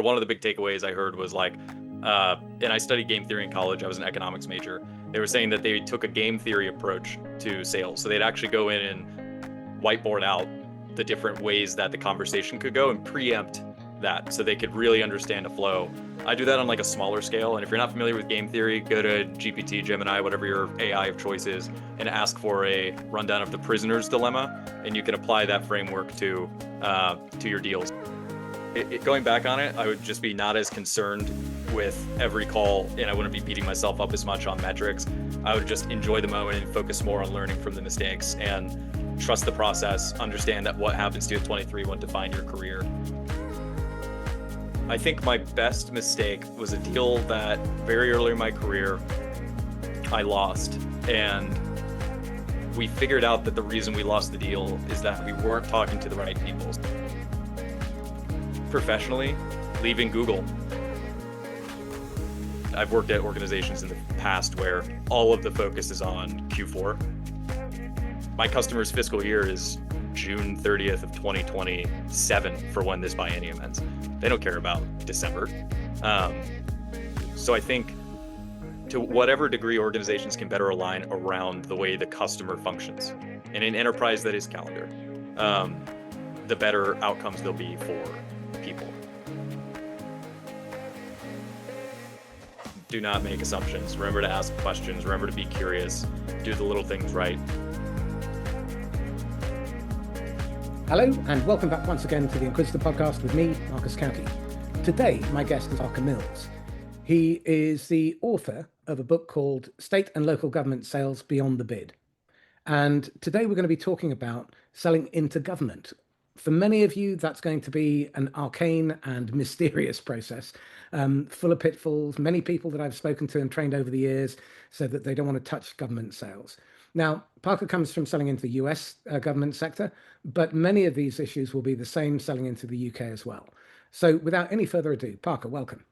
One of the big takeaways I heard was like, and I studied game theory in college. I was an economics major. They were saying that they took a game theory approach to sales. So they'd actually go in and whiteboard out the different ways that the conversation could go and preempt that so they could really understand a flow. I do that on like a smaller scale. And if you're not familiar with game theory, go to GPT, Gemini, whatever your AI of choice is, and ask for a rundown of the prisoner's dilemma. And you can apply that framework to your deals. Going back on it, I would just be not as concerned with every call, and I wouldn't be beating myself up as much on metrics. I would just enjoy the moment and focus more on learning from the mistakes and trust the process, understand that what happens to you at 23 won't define your career. I think my best mistake was a deal that very early in my career, I lost. And we figured out that the reason we lost the deal is that we weren't talking to the right people. Professionally, leaving Google. I've worked at organizations in the past where all of the focus is on Q4. My customer's fiscal year is June 30th of 2027 for when this biennium ends. They don't care about December. So I think to whatever degree organizations can better align around the way the customer functions, in an enterprise that is calendar, the better outcomes there'll be for people. Do not make assumptions. Remember to ask questions. Remember to be curious. Do the little things right. Hello, and welcome back once again to the Inquisitor Podcast with me, Marcus Cauchi. Today, my guest is Parker Mills. He is the author of a book called State and Local Government Sales Beyond the Bid. And today we're going to be talking about selling into government. For many of you, that's going to be an arcane and mysterious process, full of pitfalls. Many people that I've spoken to and trained over the years said that they don't want to touch government sales. Now, Parker comes from selling into the US government sector, but many of these issues will be the same selling into the UK as well. So without any further ado, Parker, welcome.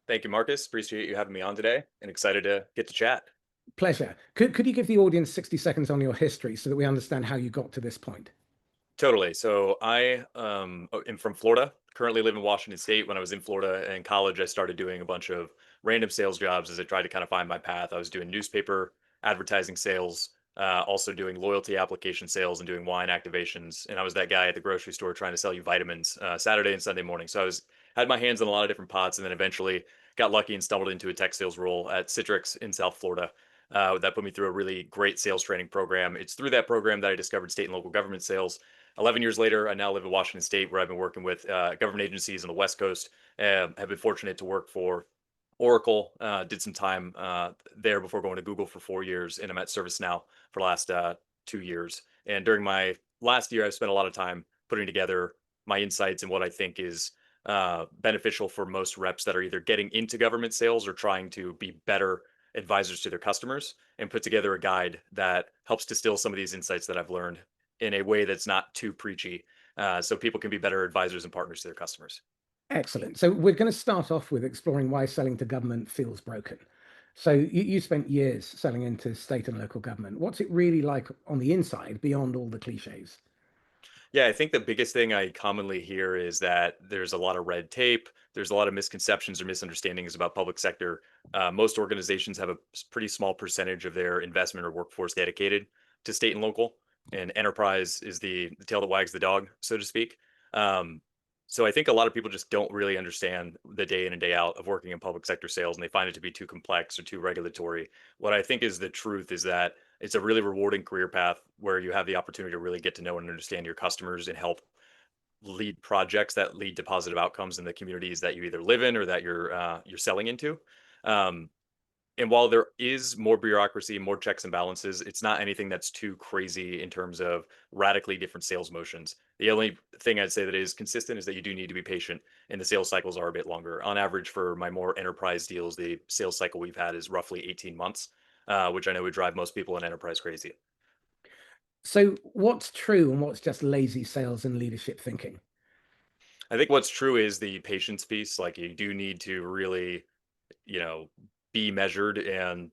Thank you, Marcus. Appreciate you having me on today and excited to get to chat. Pleasure. Could you give the audience 60 seconds on your history so that we understand how you got to this point? Totally. So I am from Florida, currently live in Washington State. When I was in Florida in college, I started doing a bunch of random sales jobs as I tried to kind of find my path. I was doing newspaper advertising sales, also doing loyalty application sales and doing wine activations. And I was that guy at the grocery store trying to sell you vitamins Saturday and Sunday morning. So had my hands in a lot of different pots, and then eventually got lucky and stumbled into a tech sales role at Citrix in South Florida. That put me through a really great sales training program. It's through that program that I discovered state and local government sales. 11 years later, I now live in Washington State, where I've been working with government agencies on the West Coast. Have been fortunate to work for Oracle, did some time there before going to Google for 4 years, and I'm at ServiceNow for the last 2 years. And during my last year, I've spent a lot of time putting together my insights and what I think is beneficial for most reps that are either getting into government sales or trying to be better advisors to their customers, and put together a guide that helps distill some of these insights that I've learned in a way that's not too preachy, so people can be better advisors and partners to their customers. Excellent. So we're going to start off with exploring why selling to government feels broken. So you spent years selling into state and local government. What's it really like on the inside beyond all the cliches? Yeah, I think the biggest thing I commonly hear is that there's a lot of red tape. There's a lot of misconceptions or misunderstandings about public sector. Most organizations have a pretty small percentage of their investment or workforce dedicated to state and local, and enterprise is the tail that wags the dog, so to speak. So I think a lot of people just don't really understand the day in and day out of working in public sector sales, and they find it to be too complex or too regulatory. What I think is the truth is that it's a really rewarding career path where you have the opportunity to really get to know and understand your customers and help lead projects that lead to positive outcomes in the communities that you either live in or that you're selling into. Um, and while there is more bureaucracy, more checks and balances, it's not anything that's too crazy in terms of radically different sales motions. The only thing I'd say that is consistent is that you do need to be patient, and the sales cycles are a bit longer. On average, for my more enterprise deals, the sales cycle we've had is roughly 18 months, which I know would drive most people in enterprise crazy. So what's true and what's just lazy sales and leadership thinking? I think what's true is the patience piece. Like, you do need to really, you know, be measured, and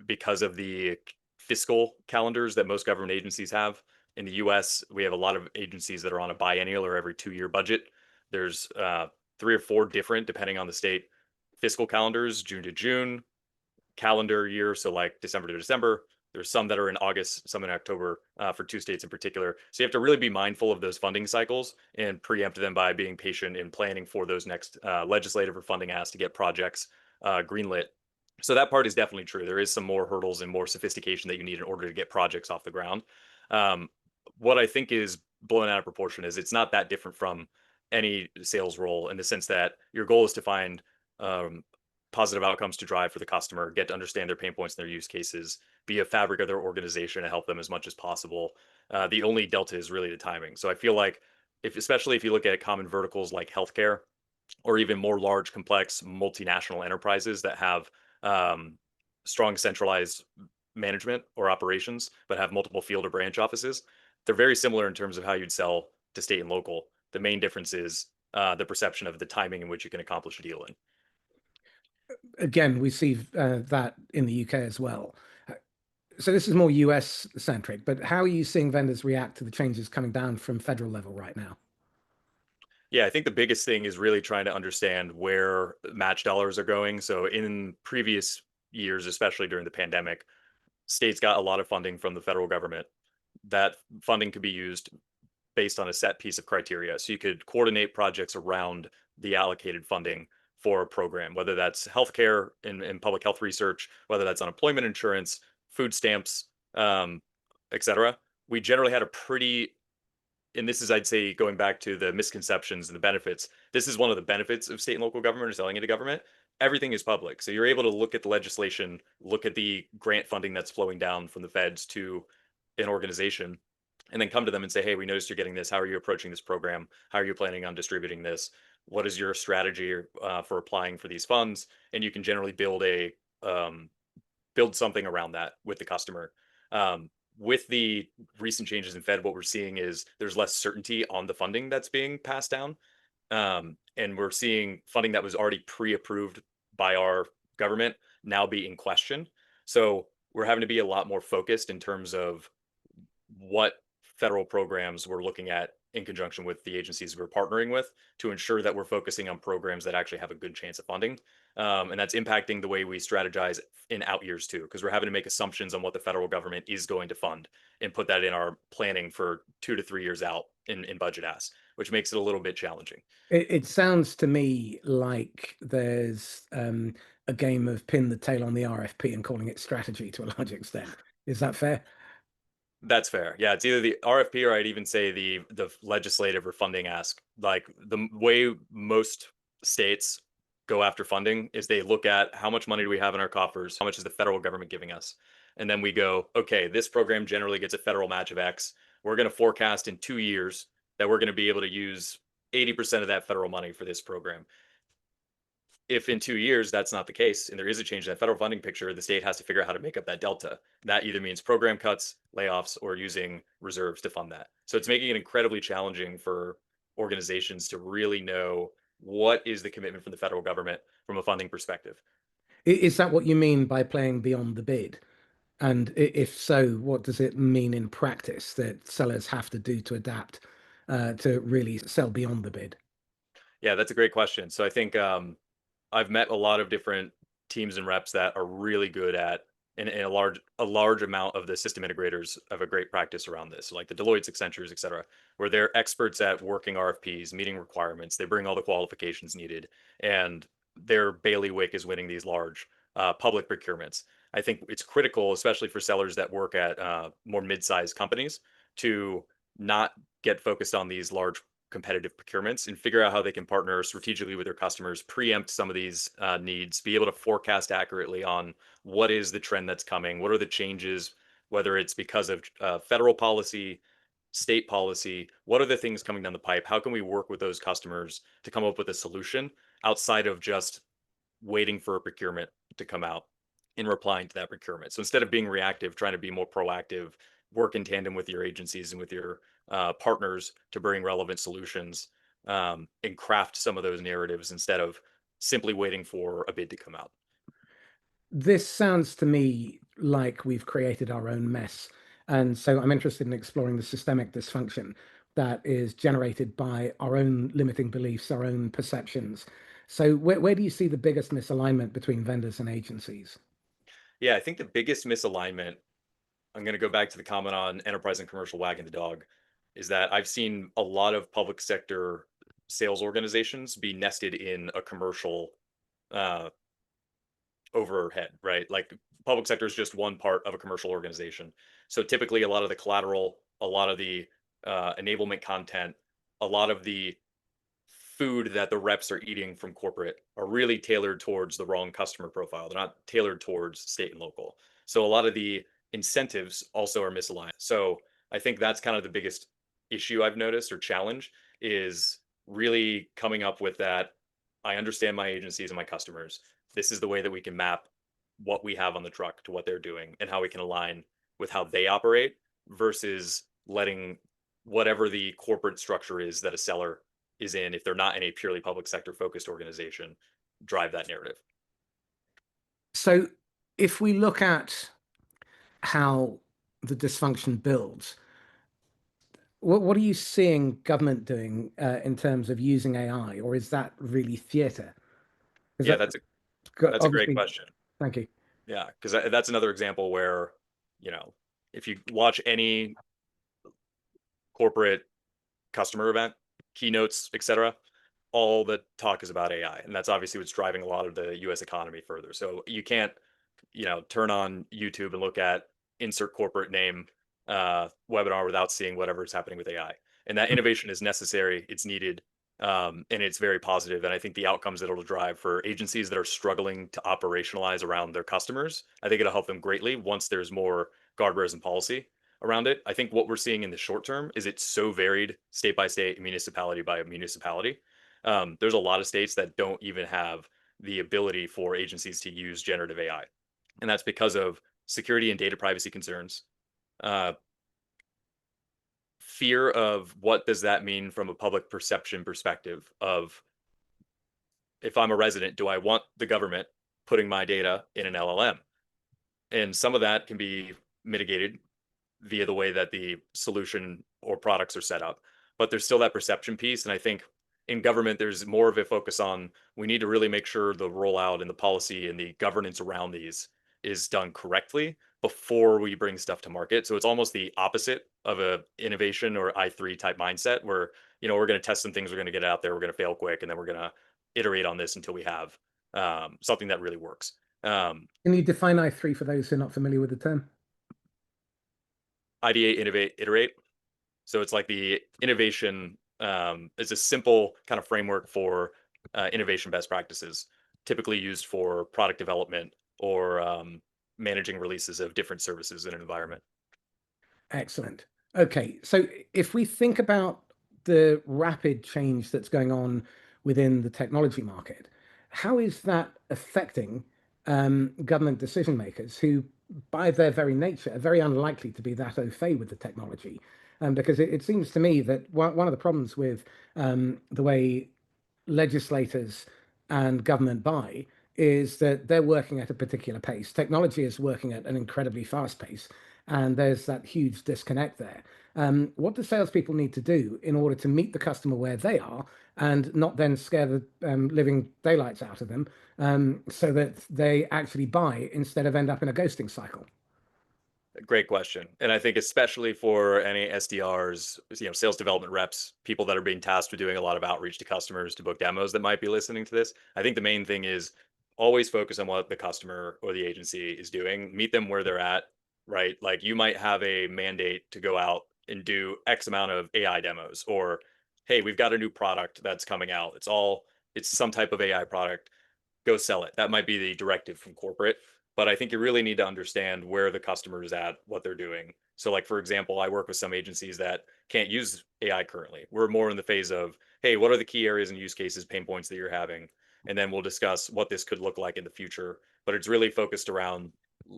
because of the fiscal calendars that most government agencies have in the US, we have a lot of agencies that are on a biennial or every 2-year budget. There's 3 or 4 different, depending on the state, fiscal calendars, June to June, calendar year, so like December to December. There's some that are in August, some in October for 2 states in particular. So you have to really be mindful of those funding cycles and preempt them by being patient in planning for those next legislative or funding asks to get projects greenlit. So that part is definitely true. There is some more hurdles and more sophistication that you need in order to get projects off the ground. Um, what I think is blown out of proportion is it's not that different from any sales role in the sense that your goal is to find um, positive outcomes to drive for the customer, get to understand their pain points and their use cases, be a fabric of their organization and help them as much as possible. The only delta is really the timing. So I feel like especially if you look at common verticals like healthcare or even more large, complex multinational enterprises that have um, strong centralized management or operations, but have multiple field or branch offices, they're very similar in terms of how you'd sell to state and local. The main difference is the perception of the timing in which you can accomplish a deal in. Again, we see that in the UK as well. So this is more US centric, but how are you seeing vendors react to the changes coming down from federal level right now? Yeah, I think the biggest thing is really trying to understand where match dollars are going. So in previous years, especially during the pandemic, states got a lot of funding from the federal government. That funding could be used based on a set piece of criteria. So you could coordinate projects around the allocated funding for a program, whether that's healthcare and public health research, whether that's unemployment insurance, food stamps, et cetera. We generally had a pretty, and this is, I'd say, going back to the misconceptions and the benefits. This is one of the benefits of state and local government or selling into government. Everything is public. So you're able to look at the legislation, look at the grant funding that's flowing down from the feds to an organization, and then come to them and say, hey, we noticed you're getting this. How are you approaching this program? How are you planning on distributing this? What is your strategy for applying for these funds? And you can generally um, build something around that with the customer. With the recent changes in Fed, what we're seeing is there's less certainty on the funding that's being passed down. And we're seeing funding that was already pre-approved by our government now be in question. So we're having to be a lot more focused in terms of what federal programs we're looking at in conjunction with the agencies we're partnering with to ensure that we're focusing on programs that actually have a good chance of funding. And that's impacting the way we strategize in out years too, because we're having to make assumptions on what the federal government is going to fund and put that in our planning for 2 to 3 years out in budget asks, which makes it a little bit challenging. It sounds to me like there's a game of pin the tail on the RFP and calling it strategy to a large extent. Is that fair? That's fair. Yeah, it's either the RFP or I'd even say the legislative or funding ask. Like the way most states go after funding is they look at how much money do we have in our coffers, how much is the federal government giving us, and then we go, okay, this program generally gets a federal match of X. We're going to forecast in 2 years that we're going to be able to use 80% of that federal money for this program. If in 2 years that's not the case and there is a change in that federal funding picture, the state has to figure out how to make up that delta. That either means program cuts, layoffs, or using reserves to fund that. So it's making it incredibly challenging for organizations to really know what is the commitment from the federal government from a funding perspective. Is that what you mean by playing beyond the bid? And if so, what does it mean in practice that sellers have to do to adapt to really sell beyond the bid? Yeah, that's a great question. So I think I've met a lot of different teams and reps that are really good at, and a large amount of the system integrators have a great practice around this, like the Deloitte's, Accentures, et cetera, where they're experts at working RFPs, meeting requirements. They bring all the qualifications needed, and their bailiwick is winning these large public procurements. I think it's critical, especially for sellers that work at more mid-sized companies, to not get focused on these large competitive procurements and figure out how they can partner strategically with their customers, preempt some of these needs, be able to forecast accurately on what is the trend that's coming, what are the changes, whether it's because of federal policy, state policy, what are the things coming down the pipe? How can we work with those customers to come up with a solution outside of just waiting for a procurement to come out in replying to that procurement? So instead of being reactive, trying to be more proactive, work in tandem with your agencies and with your partners to bring relevant solutions and craft some of those narratives instead of simply waiting for a bid to come out. This sounds to me like we've created our own mess. And so I'm interested in exploring the systemic dysfunction. that is generated by our own limiting beliefs, our own perceptions. So where do you see the biggest misalignment between vendors and agencies? Yeah, I think the biggest misalignment, I'm going to go back to the comment on enterprise and commercial wagging the dog, is that I've seen a lot of public sector sales organizations be nested in a commercial uh, overhead, right? Like public sector is just one part of a commercial organization. So typically, a lot of the collateral, a lot of the enablement content, a lot of the food that the reps are eating from corporate are really tailored towards the wrong customer profile. They're not tailored towards state and local. So a lot of the incentives also are misaligned. So I think that's kind of the biggest issue I've noticed or challenge is really coming up with that. I understand my agencies and my customers. This is the way that we can map what we have on the truck to what they're doing and how we can align with how they operate versus letting whatever the corporate structure is that a seller is in, if they're not in a purely public sector focused organization, drive that narrative. So if we look at how the dysfunction builds, what are you seeing government doing in terms of using AI, or is that really theatre? Is Yeah, that that's a great obviously? question. Thank you. Yeah, because that's another example where, you know, if you watch any corporate customer event, keynotes, etc., all the talk is about AI, and that's obviously what's driving a lot of the U.S. economy further. So you can't, turn on YouTube and look at insert corporate name webinar without seeing whatever's happening with AI. And that innovation is necessary, it's needed, and it's very positive. And I think the outcomes that it'll drive for agencies that are struggling to operationalize around their customers, I think it'll help them greatly once there's more guardrails and policy around it. I think what we're seeing in the short term is it's so varied state by state, municipality by municipality. There's a lot of states that don't even have the ability for agencies to use generative AI. And that's because of security and data privacy concerns, uh, fear of what does that mean from a public perception perspective of if I'm a resident, do I want the government putting my data in an LLM? And some of that can be mitigated via the way that the solution or products are set up. But there's still that perception piece. And I think in government, there's more of a focus on we need to really make sure the rollout and the policy and the governance around these is done correctly before we bring stuff to market. So it's almost the opposite of a innovation or I3 type mindset where, we're going to test some things, we're going to get it out there, we're going to fail quick, and then we're going to iterate on this until we have something that really works. Can you define I3 for those who are not familiar with the term? Ideate, innovate, iterate. So it's like the innovation is a simple kind of framework for innovation best practices, typically used for product development or managing releases of different services in an environment. Excellent. Okay, so if we think about the rapid change that's going on within the technology market, how is that affecting government decision makers who, by their very nature, are very unlikely to be that au fait with the technology? Because it seems to me that one of the problems with the way legislators and government buy is that they're working at a particular pace. Technology is working at an incredibly fast pace, and there's that huge disconnect there. What do salespeople need to do in order to meet the customer where they are and not then scare the living daylights out of them, so that they actually buy instead of end up in a ghosting cycle? Great question. And I think especially for any SDRs, sales development reps, people that are being tasked with doing a lot of outreach to customers to book demos that might be listening to this, I think the main thing is always focus on what the customer or the agency is doing. Meet them where they're at, right? Like you might have a mandate to go out and do X amount of AI demos, or hey, we've got a new product that's coming out. It's some type of AI product, go sell it. That might be the directive from corporate. But I think you really need to understand where the customer is at, what they're doing. So, like, for example, I work with some agencies that can't use AI currently. We're more in the phase of, hey, what are the key areas and use cases, pain points that you're having? And then we'll discuss what this could look like in the future. But it's really focused around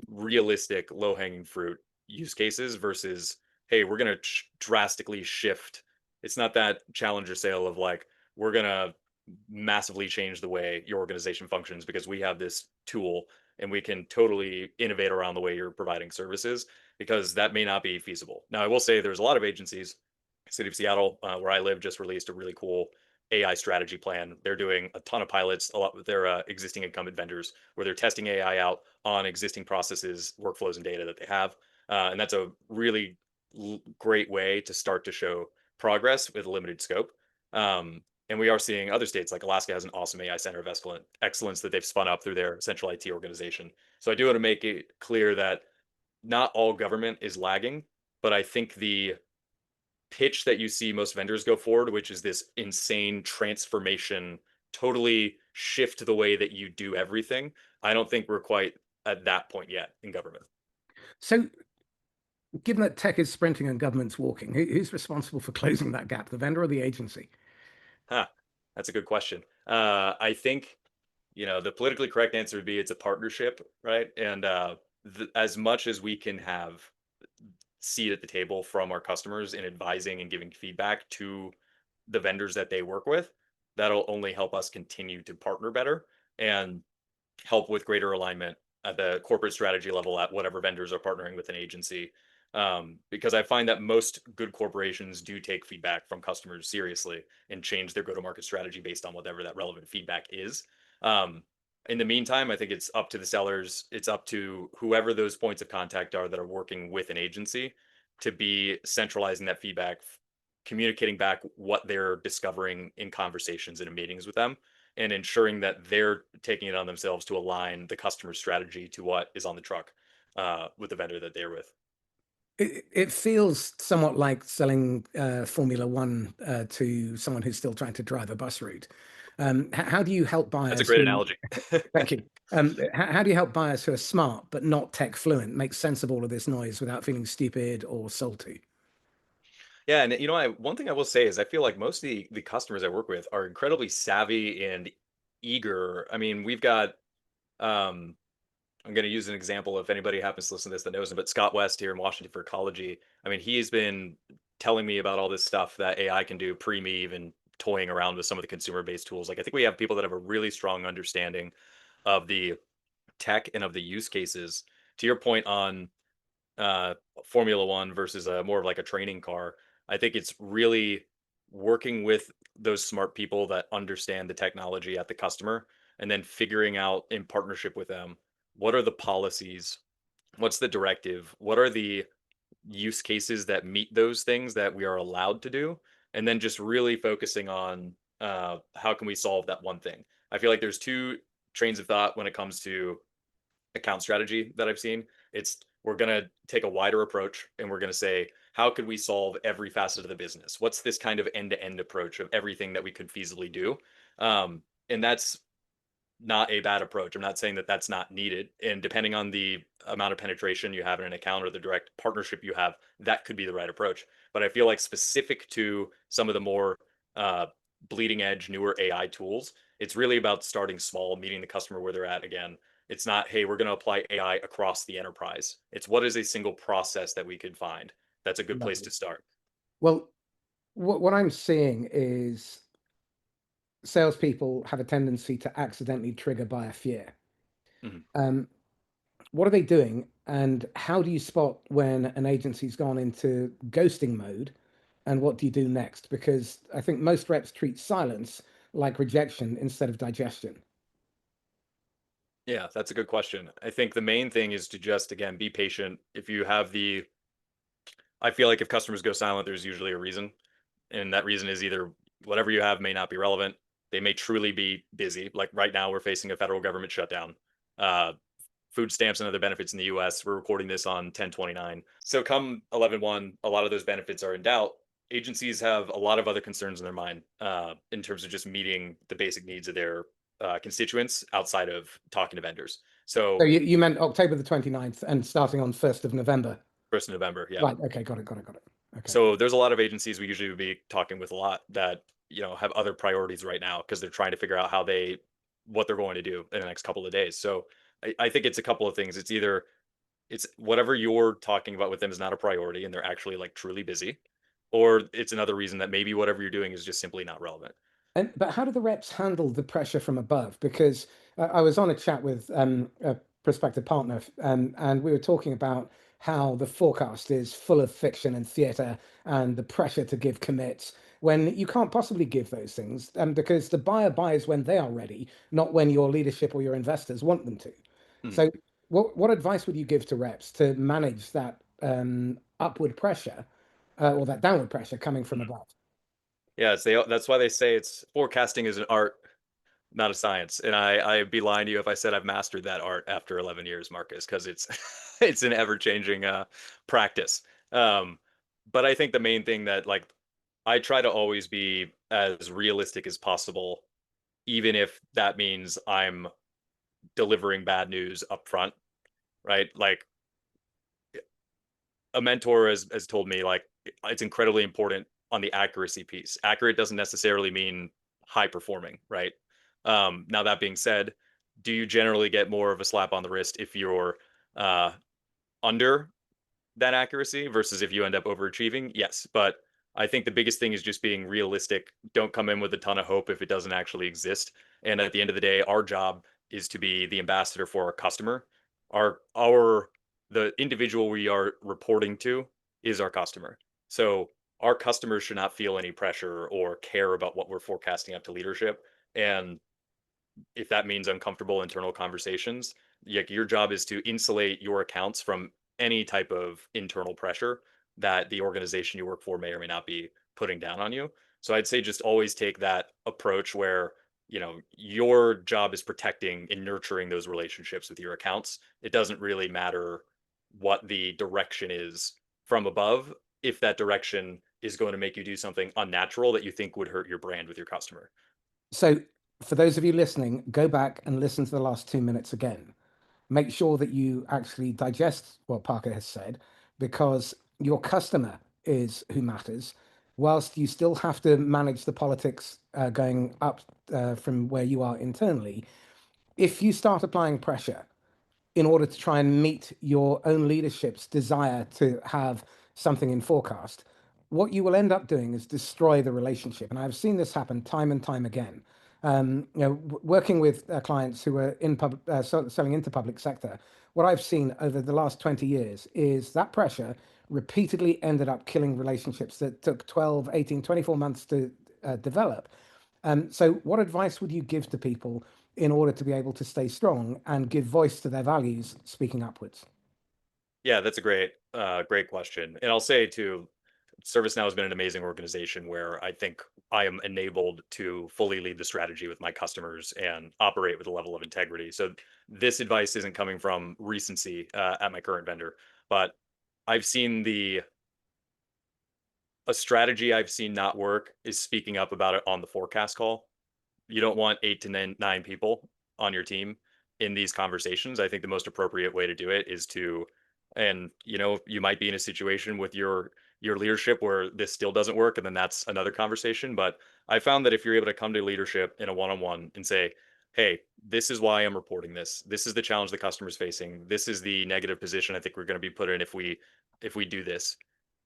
realistic, low hanging fruit use cases versus, hey, we're going to drastically shift. It's not that challenger sale of like, we're going to massively change the way your organization functions because we have this tool and we can totally innovate around the way you're providing services because that may not be feasible. Now, I will say there's a lot of agencies City of Seattle, where I live, just released a really cool AI strategy plan. They're doing a ton of pilots, a lot with their existing incumbent vendors, where they're testing AI out on existing processes, workflows, and data that they have. And that's a really great way to start to show progress with a limited scope. And we are seeing other states like Alaska has an awesome AI center of excellence that they've spun up through their central IT organization. So I do want to make it clear that not all government is lagging, but I think the pitch that you see most vendors go forward, which is this insane transformation, totally shift the way that you do everything. I don't think we're quite at that point yet in government. So, given that tech is sprinting and government's walking, who's responsible for closing that gap, the vendor or the agency? Huh, that's a good question. I think, the politically correct answer would be it's a partnership, right? And as much as we can have seat at the table from our customers in advising and giving feedback to the vendors that they work with, that'll only help us continue to partner better and help with greater alignment at the corporate strategy level at whatever vendors are partnering with an agency. Because I find that most good corporations do take feedback from customers seriously and change their go-to-market strategy based on whatever that relevant feedback is. Um, in the meantime, I think it's up to the sellers, it's up to whoever those points of contact are that are working with an agency to be centralizing that feedback, communicating back what they're discovering in conversations and in meetings with them, and ensuring that they're taking it on themselves to align the customer strategy to what is on the truck with the vendor that they're with. It feels somewhat like selling Formula One to someone who's still trying to drive a bus route. How do you help That's a buyers great who, analogy. thank you, how do you help buyers who are smart but not tech fluent make sense of all of this noise without feeling stupid or salty? Yeah, and one thing I will say is I feel like most of the customers I work with are incredibly savvy and eager. I mean, we've got um I'm going to use an example if anybody happens to listen to this that knows him, but Scott West here in Washington for Ecology. I mean, he's been telling me about all this stuff that AI can do pre me even toying around with some of the consumer based tools. Like I think we have people that have a really strong understanding of the tech and of the use cases. To your point on uh, Formula One versus a more of like a training car. I think it's really working with those smart people that understand the technology at the customer and then figuring out in partnership with them what are the policies, what's the directive, what are the use cases that meet those things that we are allowed to do, and then just really focusing on how can we solve that one thing. I feel like there's two trains of thought when it comes to account strategy that I've seen. It's we're going to take a wider approach and we're going to say, how could we solve every facet of the business? What's this kind of end to end approach of everything that we could feasibly do? And that's not a bad approach. I'm not saying that that's not needed. And depending on the amount of penetration you have in an account or the direct partnership you have, that could be the right approach. But I feel like specific to some of the more uh, bleeding edge, newer AI tools, it's really about starting small, meeting the customer where they're at again. It's not, hey, we're going to apply AI across the enterprise. It's what is a single process that we could find. That's a good place Lovely. to start. Well, what I'm seeing is salespeople have a tendency to accidentally trigger buyer fear. Mhm. Um, what are they doing, and how do you spot when an agency's gone into ghosting mode, and what do you do next? Because I think most reps treat silence like rejection instead of digestion. Yeah, that's a good question. I think the main thing is to just, again, be patient. If you have I feel like if customers go silent, there's usually a reason. And that reason is either whatever you have may not be relevant. They may truly be busy. Like right now, we're facing a federal government shutdown. Uh, food stamps and other benefits in the US. We're recording this on 10/29. So come 11/1, a lot of those benefits are in doubt. Agencies have a lot of other concerns in their mind in terms of just meeting the basic needs of their constituents outside of talking to vendors. So So you meant October the 29th and starting on 1st of November. 1st of November, yeah. Right. Okay. Got it. Got it. Got it. Okay. So there's a lot of agencies we usually would be talking with a lot that, have other priorities right now because they're trying to figure out what they're going to do in the next couple of days. So I think it's a couple of things. It's either it's whatever you're talking about with them is not a priority and they're actually like truly busy, or it's another reason that maybe whatever you're doing is just simply not relevant. And but how do the reps handle the pressure from above? Because I was on a chat with a prospective partner, and we were talking about how the forecast is full of fiction and theatre and the pressure to give commits when you can't possibly give those things, because the buyer buys when they are ready, not when your leadership or your investors want them to. Mhm. So, what advice would you give to reps to manage that upward pressure or that downward pressure coming from above? Yeah, that's why they say it's forecasting is an art, not a science. And I'd be lying to you if I said I've mastered that art after 11 years, Marcus, because it's it's an ever changing practice. Um, but I think the main thing that like I try to always be as realistic as possible, even if that means I'm delivering bad news up front, right? Like a mentor has told me like it's incredibly important on the accuracy piece. Accurate doesn't necessarily mean high performing, right? Now that being said, do you generally get more of a slap on the wrist if you're uh, under that accuracy versus if you end up overachieving? Yes, but I think the biggest thing is just being realistic. Don't come in with a ton of hope if it doesn't actually exist. And at the end of the day, our job is to be the ambassador for our customer. Our the individual we are reporting to is our customer. So our customers should not feel any pressure or care about what we're forecasting up to leadership. And if that means uncomfortable internal conversations, like your job is to insulate your accounts from any type of internal pressure that the organization you work for may or may not be putting down on you. So I'd say just always take that approach where, your job is protecting and nurturing those relationships with your accounts. It doesn't really matter what the direction is from above if that direction is going to make you do something unnatural that you think would hurt your brand with your customer. So, for those of you listening, go back and listen to the last 2 minutes again. Make sure that you actually digest what Parker has said, because your customer is who matters, whilst you still have to manage the politics going up from where you are internally. If you start applying pressure in order to try and meet your own leadership's desire to have something in forecast, what you will end up doing is destroy the relationship. And I've seen this happen time and time again. Working with clients who are selling into public sector, what I've seen over the last 20 years is that pressure repeatedly ended up killing relationships that took 12, 18, 24 months to develop. So, what advice would you give to people in order to be able to stay strong and give voice to their values, speaking upwards? Yeah, that's a great question. And I'll say too, ServiceNow has been an amazing organization where I think I am enabled to fully lead the strategy with my customers and operate with a level of integrity. So this advice isn't coming from recency at my current vendor, but I've seen a strategy I've seen not work is speaking up about it on the forecast call. You don't want 8 to 9 people on your team in these conversations. I think the most appropriate way to do it is to, and you might be in a situation with your leadership where this still doesn't work, and then that's another conversation. But I found that if you're able to come to leadership in a one-on-one and say, hey, this is why I'm reporting this. This is the challenge the customer's facing. This is the negative position I think we're going to be put in if we do this.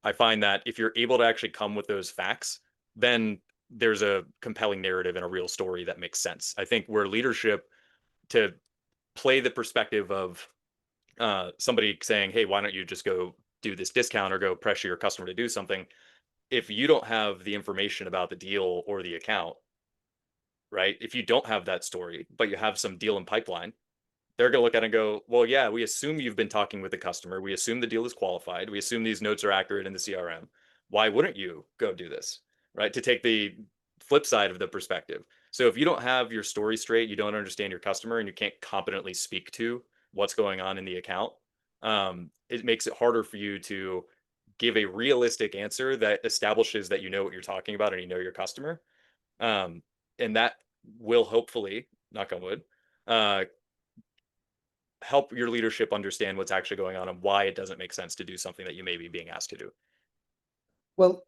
I find that if you're able to actually come with those facts, then there's a compelling narrative and a real story that makes sense. I think where leadership to play the perspective of somebody saying, "Hey, why don't you just go do this discount or go pressure your customer to do something?" If you don't have the information about the deal or the account, right? If you don't have that story, but you have some deal in pipeline, they're going to look at it and go, well, yeah, we assume you've been talking with the customer. We assume the deal is qualified. We assume these notes are accurate in the CRM. Why wouldn't you go do this? Right. To take the flip side of the perspective. So if you don't have your story straight, you don't understand your customer, and you can't competently speak to what's going on in the account, it makes it harder for you to give a realistic answer that establishes that you know what you're talking about and you know your customer. Um, and that will hopefully, knock on wood, uh, help your leadership understand what's actually going on and why it doesn't make sense to do something that you may be being asked to do. Well,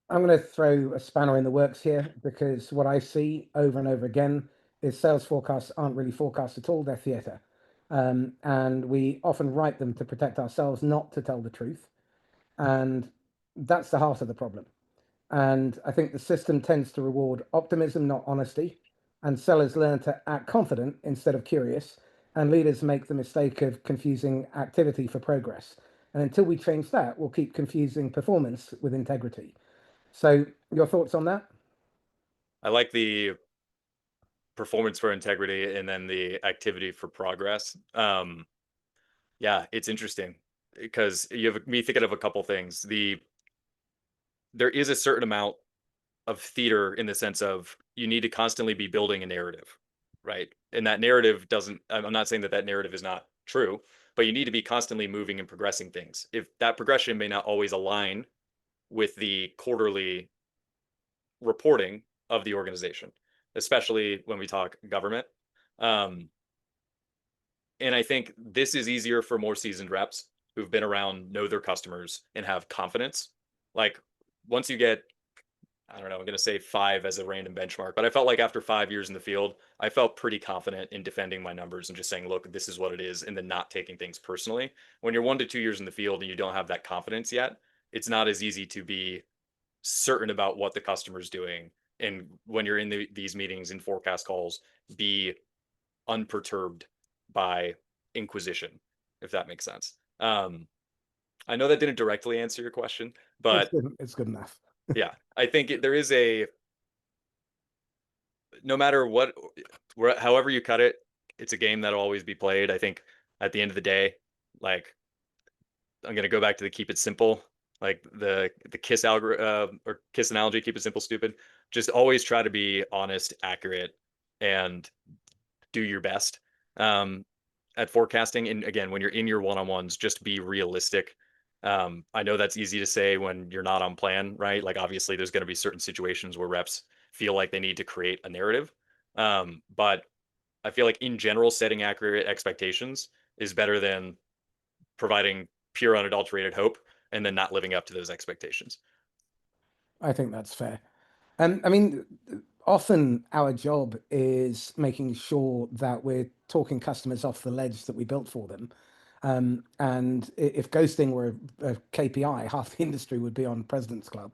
I'm going to throw a spanner in the works here, because what I see over and over again is sales forecasts aren't really forecasts at all, they're theatre. And we often write them to protect ourselves, not to tell the truth. And that's the heart of the problem. And I think the system tends to reward optimism, not honesty. And sellers learn to act confident instead of curious. And leaders make the mistake of confusing activity for progress. And until we change that, we'll keep confusing performance with integrity. So, your thoughts on that? I like the performance for integrity and then the activity for progress. Yeah, it's interesting because you have me thinking of a couple things. There is a certain amount of theater in the sense of you need to constantly be building a narrative, right? And that narrative doesn't, I'm not saying that that narrative is not true, but you need to be constantly moving and progressing things. If that progression may not always align with the quarterly reporting of the organization, especially when we talk government. Um, and I think this is easier for more seasoned reps who've been around, know their customers, and have confidence. Like once you get, I don't know, I'm going to say 5 as a random benchmark, but I felt like after 5 years in the field, I felt pretty confident in defending my numbers and just saying, look, this is what it is, and then not taking things personally. When you're 1 to 2 years in the field and you don't have that confidence yet, it's not as easy to be certain about what the customer's doing. And when you're in these meetings and forecast calls, be unperturbed by inquisition, if that makes sense. I know that didn't directly answer your question, It's but good. It's good enough. yeah, I think there is a, no matter what, however you cut it, it's a game that'll always be played. I think at the end of the day, like I'm gonna go back to the keep it simple, like the kiss or kiss analogy, keep it simple, stupid. Just always try to be honest, accurate, and do your best at forecasting. And again, when you're in your one-on-ones, just be realistic. I know that's easy to say when you're not on plan, right? Like obviously, there's going to be certain situations where reps feel like they need to create a narrative, but I feel like in general, setting accurate expectations is better than providing pure unadulterated hope and then not living up to those expectations. I think that's fair. I mean, often our job is making sure that we're talking customers off the ledge that we built for them. And if ghosting were a KPI, half the industry would be on President's Club.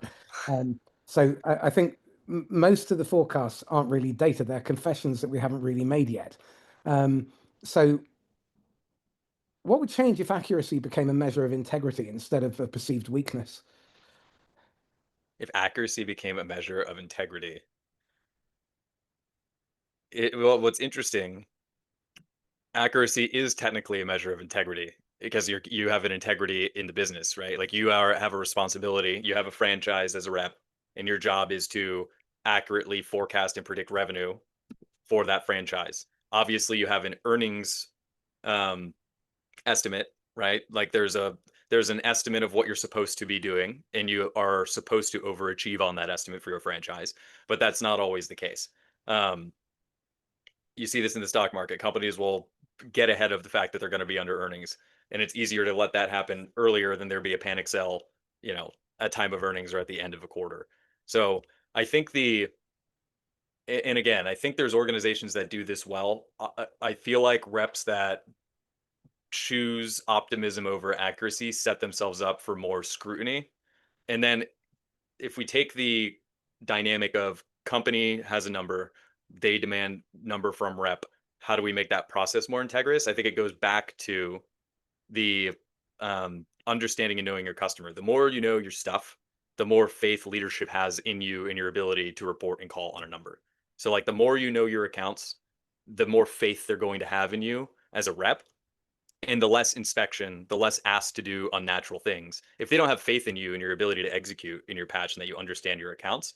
So I think most of the forecasts aren't really data; they're confessions that we haven't really made yet. So, what would change if accuracy became a measure of integrity instead of a perceived weakness? If accuracy became a measure of integrity, well, what's interesting, accuracy is technically a measure of integrity because you have an integrity in the business, right? Like have a responsibility, you have a franchise as a rep, and your job is to accurately forecast and predict revenue for that franchise. Obviously, you have an earnings um, estimate, right? Like there's an estimate of what you're supposed to be doing, and you are supposed to overachieve on that estimate for your franchise, but that's not always the case. Um, you see this in the stock market. Companies will get ahead of the fact that they're going to be under earnings, and it's easier to let that happen earlier than there be a panic sell, you know, at time of earnings or at the end of a quarter. So I think and again, I think there's organizations that do this well. I feel like reps that choose optimism over accuracy set themselves up for more scrutiny. And then if we take the dynamic of company has a number, they demand number from rep, how do we make that process more integrous? I think it goes back to the understanding and knowing your customer. The more you know your stuff, the more faith leadership has in you and your ability to report and call on a number. So like the more you know your accounts, the more faith they're going to have in you as a rep, and the less inspection, the less asked to do unnatural things. If they don't have faith in you and your ability to execute in your patch and that you understand your accounts,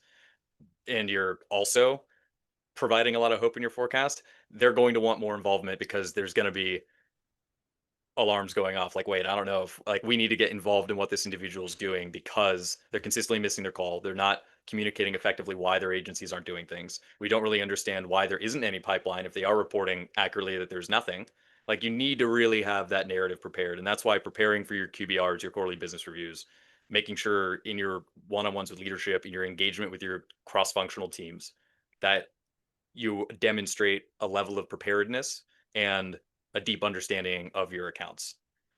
and you're also providing a lot of hope in your forecast, they're going to want more involvement because there's going to be alarms going off. Like, wait, I don't know if like we need to get involved in what this individual is doing because they're consistently missing their call. They're not communicating effectively why their agencies aren't doing things. We don't really understand why there isn't any pipeline if they are reporting accurately that there's nothing. Like you need to really have that narrative prepared. And that's why preparing for your QBRs, your quarterly business reviews, making sure in your one-on-ones with leadership, in your engagement with your cross-functional teams, that you demonstrate a level of preparedness and a deep understanding of your accounts,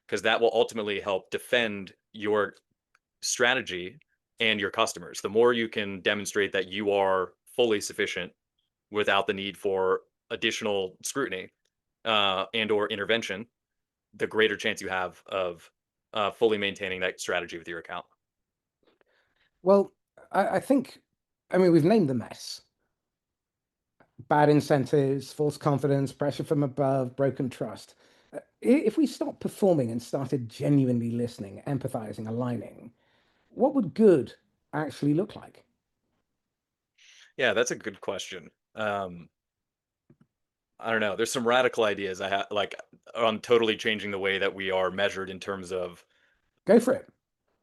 because that will ultimately help defend your strategy and your customers. The more you can demonstrate that you are fully sufficient without the need for additional scrutiny and or intervention, the greater chance you have of fully maintaining that strategy with your account. Well, I think, I mean, we've named the mess: bad incentives, false confidence, pressure from above, broken trust. If we stopped performing and started genuinely listening, empathizing, aligning, what would good actually look like? Yeah, that's a good question. I don't know. There's some radical ideas I have, like on totally changing the way that we are measured in terms of. Go for it.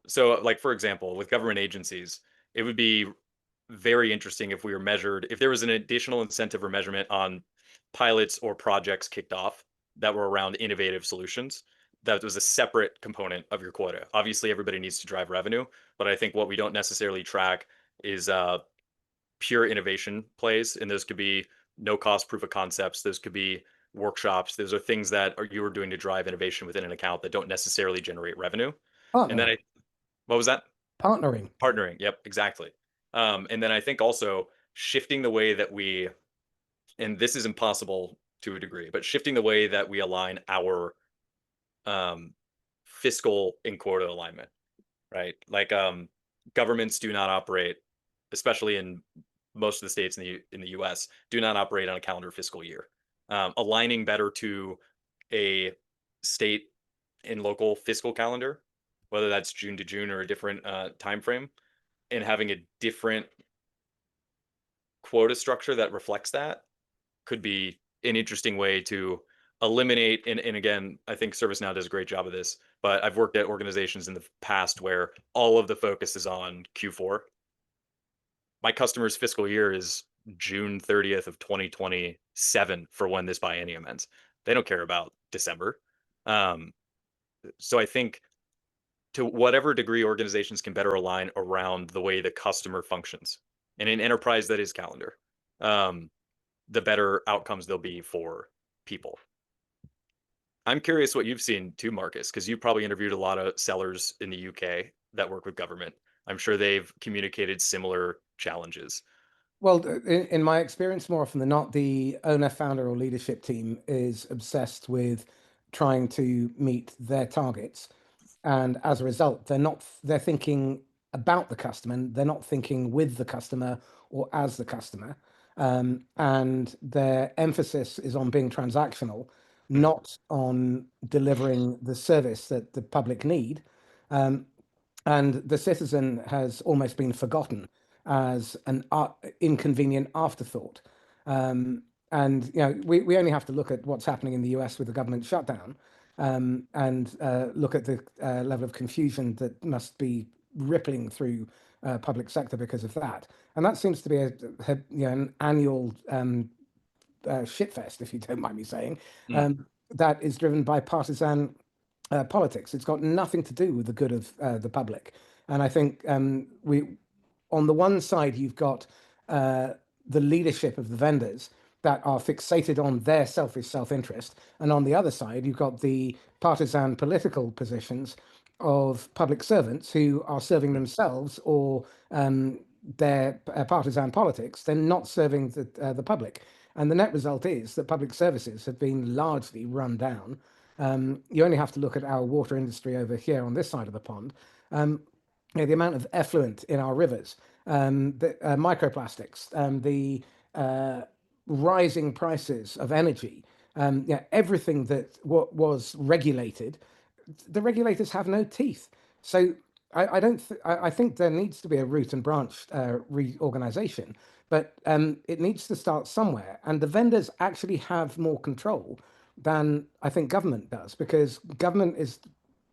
So, like for example, with government agencies, it would be very interesting if we were measured, if there was an additional incentive or measurement on pilots or projects kicked off that were around innovative solutions. That was a separate component of your quota. Obviously, everybody needs to drive revenue, but I think what we don't necessarily track is pure innovation plays, and those could be no cost proof of concepts. Those could be workshops. Those are things that you are doing to drive innovation within an account that don't necessarily generate revenue. And then Partnering. what was that? Partnering. Partnering. Yep, exactly. And then I think also shifting the way that we, and this is impossible to a degree, but shifting the way that we align our um, fiscal and quota alignment, right? Like governments do not operate, especially in most of the states in the U.S., do not operate on a calendar fiscal year. Aligning better to a state and local fiscal calendar, whether that's June to June or a different time frame, and having a different quota structure that reflects that could be an interesting way to eliminate. And again, I think ServiceNow does a great job of this, but I've worked at organizations in the past where all of the focus is on Q4. My customer's fiscal year is June 30th of 2027 for when this biennium ends. They don't care about December. Um, so I think to whatever degree organizations can better align around the way the customer functions in an enterprise that is calendar, um, the better outcomes there'll be for people. I'm curious what you've seen too, Marcus, because you've probably interviewed a lot of sellers in the UK that work with government. I'm sure they've communicated similar challenges. Well, in my experience, more often than not, the owner, founder, or leadership team is obsessed with trying to meet their targets. And as a result, they're thinking about the customer, and they're not thinking with the customer or as the customer. And their emphasis is on being transactional, Mm, not on delivering the service that the public need. Um, and the citizen has almost been forgotten as an inconvenient afterthought. And we only have to look at what's happening in the US with the government shutdown, and look at the level of confusion that must be rippling through public sector because of that. And that seems to be an annual shitfest, if you don't mind me saying, mm, that is driven by partisan politics. It's got nothing to do with the good of the public. And I think on the one side, you've got the leadership of the vendors that are fixated on their selfish self-interest, and on the other side, you've got the partisan political positions of public servants who are serving mm, themselves or their partisan politics. They're not serving the public, and the net result is that public services have been largely run down. You only have to look at our water industry over here on this side of the pond. The amount of effluent in our rivers, the microplastics, the uh, rising prices of energy, everything that was regulated, the regulators have no teeth. So I don't. I think there needs to be a root and branch reorganization, but it needs to start somewhere. And the vendors actually have more control than I think government does, because government is,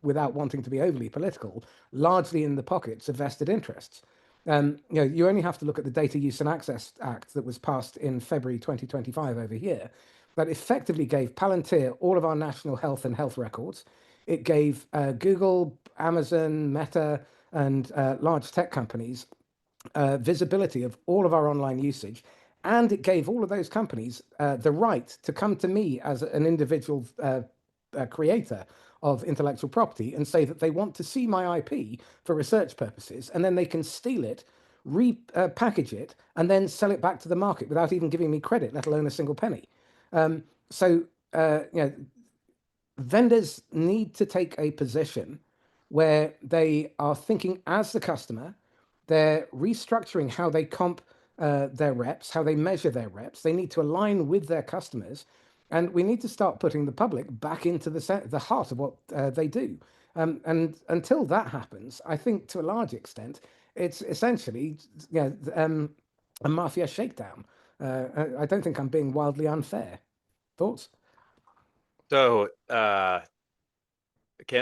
without wanting to be overly political, largely in the pockets of vested interests. You only have to look at the Data Use and Access Act that was passed in February 2025 over here, that effectively gave Palantir all of our national health and health records. It gave Google, Amazon, Meta, and large tech companies visibility of all of our online usage. And it gave all of those companies the right to come to me as an individual creator of intellectual property and say that they want to see my IP for research purposes, and then they can steal it, repackage it, and then sell it back to the market without even giving me credit, let alone a single penny. So vendors need to take a position where they are thinking as the customer, they're restructuring how they comp their reps, how they measure their reps. They need to align with their customers, and we need to start putting the public back into the heart of what they do. And until that happens, I think to a large extent, it's essentially a mafia shakedown. I don't think I'm being wildly unfair. Thoughts? So,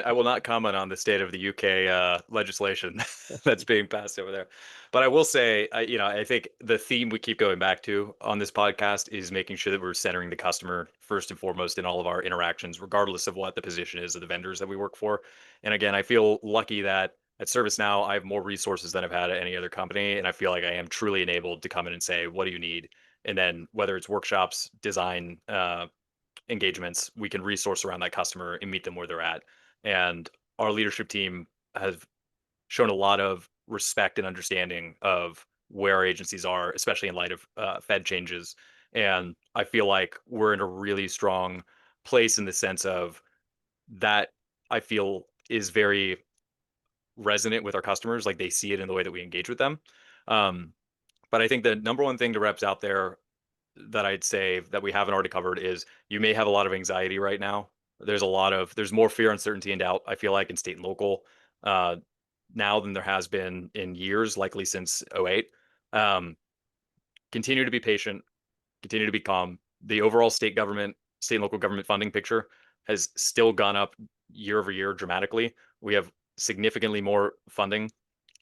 I will not comment on the state of the UK legislation that's being passed over there, but I will say, I think the theme we keep going back to on this podcast is making sure that we're centering the customer first and foremost in all of our interactions, regardless of what the position is of the vendors that we work for. And again, I feel lucky that at ServiceNow I have more resources than I've had at any other company, and I feel like I am truly enabled to come in and say, "What do you need?" And then whether it's workshops, design, engagements, we can resource around that customer and meet them where they're at. And our leadership team has shown a lot of respect and understanding of where our agencies are, especially in light of Fed changes. And I feel like we're in a really strong place in the sense of that I feel is very resonant with our customers. Like they see it in the way that we engage with them. Um, but I think the number one thing to reps out there that I'd say that we haven't already covered is you may have a lot of anxiety right now. There's more fear, uncertainty, and doubt, I feel like, in state and local uh, now than there has been in years, likely since '08. Um, Continue to be patient, continue to be calm. The overall state and local government funding picture has still gone up year over year dramatically. We have significantly more funding.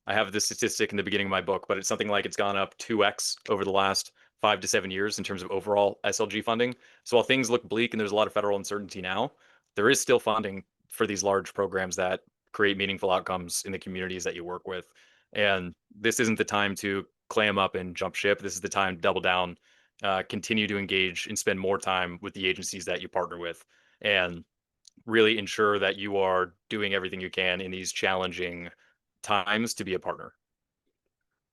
I have this statistic in the beginning of my book, but it's something like it's gone up 2x over the last 5 to 7 years in terms of overall SLG funding. So while things look bleak and there's a lot of federal uncertainty now, there is still funding for these large programs that create meaningful outcomes in the communities that you work with. And this isn't the time to clam up and jump ship. This is the time to double down, continue to engage and spend more time with the agencies that you partner with, and really ensure that you are doing everything you can in these challenging times to be a partner.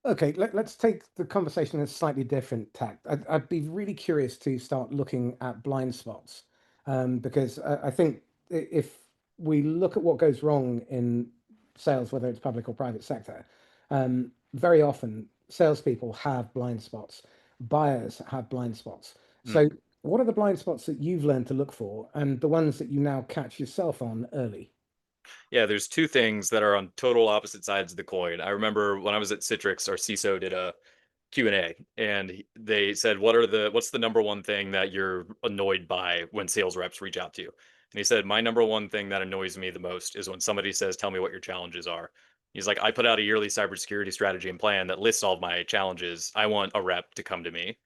Okay, let's take the conversation in a slightly different tack. I'd be really curious to start looking at blind spots, because I think if we look at what goes wrong in sales, whether it's public or private sector, very often salespeople have blind spots, buyers have blind spots. Mm. So, what are the blind spots that you've learned to look for, and the ones that you now catch yourself on early? Yeah, there's two things that are on total opposite sides of the coin. I remember when I was at Citrix, our CISO did a Q&A, and they said, what's the number one thing that you're annoyed by when sales reps reach out to you? And he said, my number one thing that annoys me the most is when somebody says, tell me what your challenges are. He's like, I put out a yearly cybersecurity strategy and plan that lists all of my challenges. I want a rep to come to me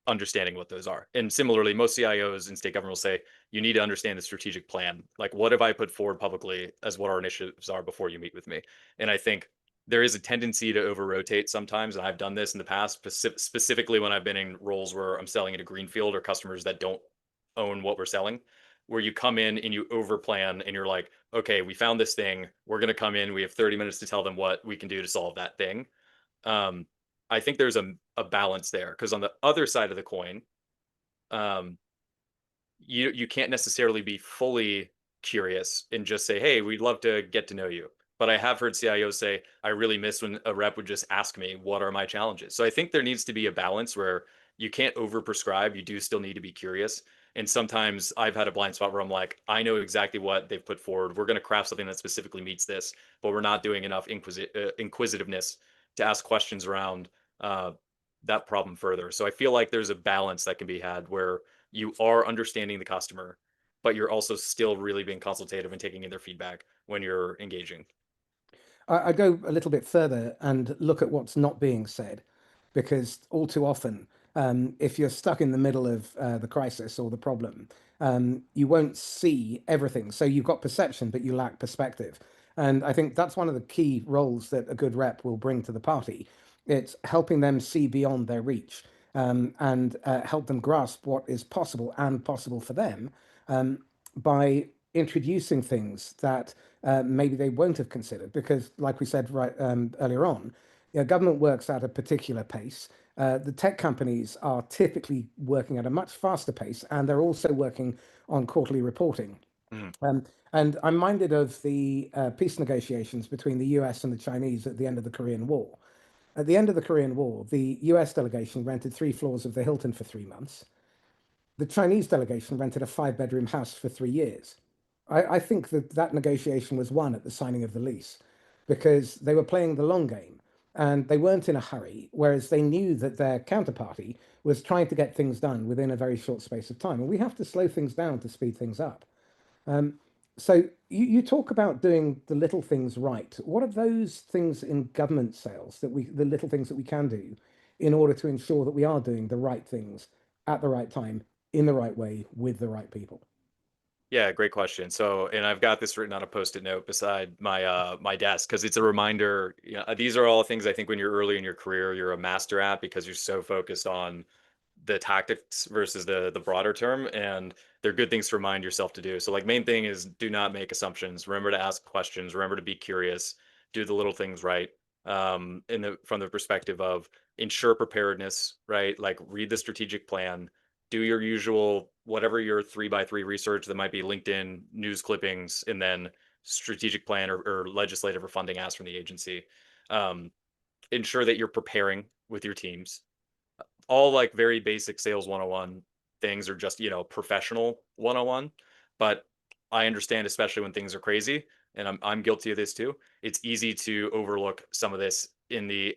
understanding what those are. And similarly, most CIOs in state government will say, you need to understand the strategic plan. Like, what have I put forward publicly as what our initiatives are before you meet with me? And I think there is a tendency to over rotate sometimes. And I've done this in the past, specifically when I've been in roles where I'm selling at a greenfield or customers that don't own what we're selling, where you come in and you over plan and you're like, okay, we found this thing. We're going to come in. We have 30 minutes to tell them what we can do to solve that thing. um, I think there's a balance there because on the other side of the coin, um, you can't necessarily be fully curious and just say, "Hey, we'd love to get to know you." But I have heard CIOs say, "I really miss when a rep would just ask me, what are my challenges?" So I think there needs to be a balance where you can't overprescribe. You do still need to be curious. And sometimes I've had a blind spot where I'm like, I know exactly what they've put forward. We're going to craft something that specifically meets this, but we're not doing enough inquisitiveness to ask questions around uh, that problem further. So I feel like there's a balance that can be had where you are understanding the customer, but you're also still really being consultative and taking in their feedback when you're engaging. I go a little bit further and look at what's not being said, because all too often, if you're stuck in the middle of the crisis or the problem, you won't see everything. So you've got perception, but you lack perspective. And I think that's one of the key roles that a good rep will bring to the party. It's helping them see beyond their reach, and help them grasp what is possible and possible for them, by introducing things that maybe they won't have considered. Because, like we said right earlier on, government works at a particular pace. The tech companies are typically working at a much faster pace, and they're also working on quarterly reporting. Mhm. And I'm minded of the peace negotiations between the US and the Chinese at the end of the Korean War. At the end of the Korean War, the US delegation rented 3 floors of the Hilton for 3 months. The Chinese delegation rented a 5 bedroom house for 3 years. I think that that negotiation was won at the signing of the lease because they were playing the long game and they weren't in a hurry, whereas they knew that their counterparty was trying to get things done within a very short space of time. And we have to slow things down to speed things up. So you talk about doing the little things right. What are those things in government sales the little things that we can do in order to ensure that we are doing the right things at the right time, in the right way, with the right people? Yeah, great question. So, and I've got this written on a post-it note beside my desk because it's a reminder. These are all things I think when you're early in your career, you're a master at because you're so focused on the tactics versus the broader term, and they're good things to remind yourself to do. So, like, main thing is do not make assumptions. Remember to ask questions. Remember to be curious. Do the little things right. In the from the perspective of ensure preparedness, right? Like read the strategic plan, do your usual whatever your 3 by 3 research that might be LinkedIn news clippings, and then strategic plan or legislative or funding ask from the agency. Um, ensure that you're preparing with your teams. All like very basic sales 101 things are just, professional 101. But I understand, especially when things are crazy, and I'm guilty of this too. It's easy to overlook some of this in the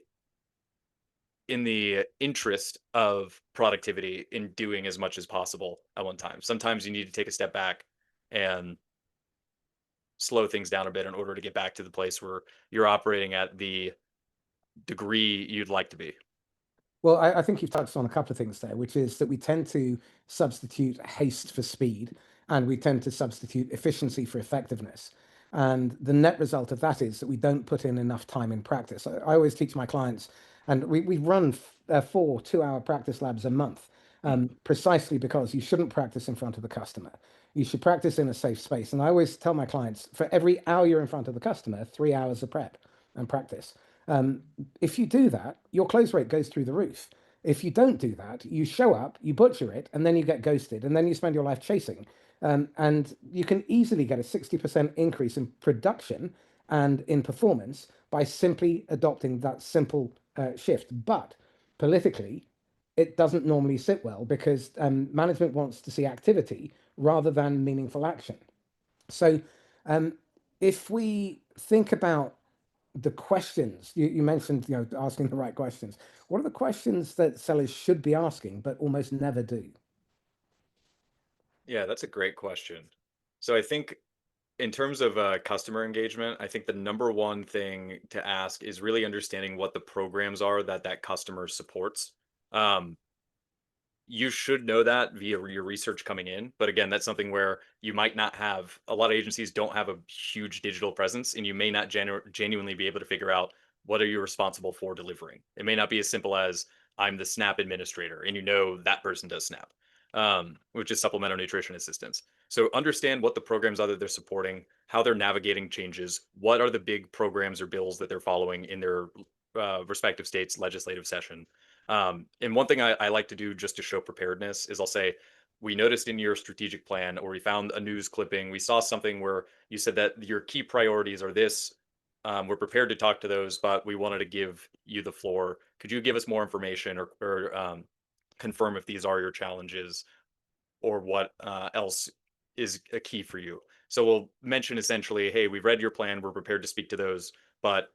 interest of productivity in doing as much as possible at one time. Sometimes you need to take a step back and slow things down a bit in order to get back to the place where you're operating at the degree you'd like to be. Well, I think you've touched on a couple of things there, which is that we tend to substitute haste for speed and we tend to substitute efficiency for effectiveness. And the net result of that is that we don't put in enough time in practice. I always teach my clients, and we run 4 2-hour practice labs a month, Mm. precisely because you shouldn't practice in front of the customer. You should practice in a safe space. And I always tell my clients for every hour you're in front of the customer, 3 hours of prep and practice. Um, if you do that, your close rate goes through the roof. If you don't do that, you show up, you butcher it, and then you get ghosted, and then you spend your life chasing. And you can easily get a 60% increase in production and in performance by simply adopting that simple shift. But politically, it doesn't normally sit well because management wants to see activity rather than meaningful action. So, um, if we think about the questions you mentioned, asking the right questions. What are the questions that sellers should be asking but almost never do? Yeah, that's a great question. So I think in terms of customer engagement, I think the number one thing to ask is really understanding what the programs are that that customer supports. Um, you should know that via your research coming in. But again, that's something where you might not have a lot of agencies don't have a huge digital presence, and you may not genuinely be able to figure out what are you responsible for delivering. It may not be as simple as I'm the SNAP administrator, and you know that person does SNAP, which is supplemental nutrition assistance. So understand what the programs are that they're supporting, how they're navigating changes, what are the big programs or bills that they're following in their respective states' legislative session. And one thing I like to do just to show preparedness is I'll say, we noticed in your strategic plan, or we found a news clipping, we saw something where you said that your key priorities are this. We're prepared to talk to those, but we wanted to give you the floor. Could you give us more information or confirm if these are your challenges or what else is a key for you? So we'll mention essentially, hey, we've read your plan. We're prepared to speak to those, but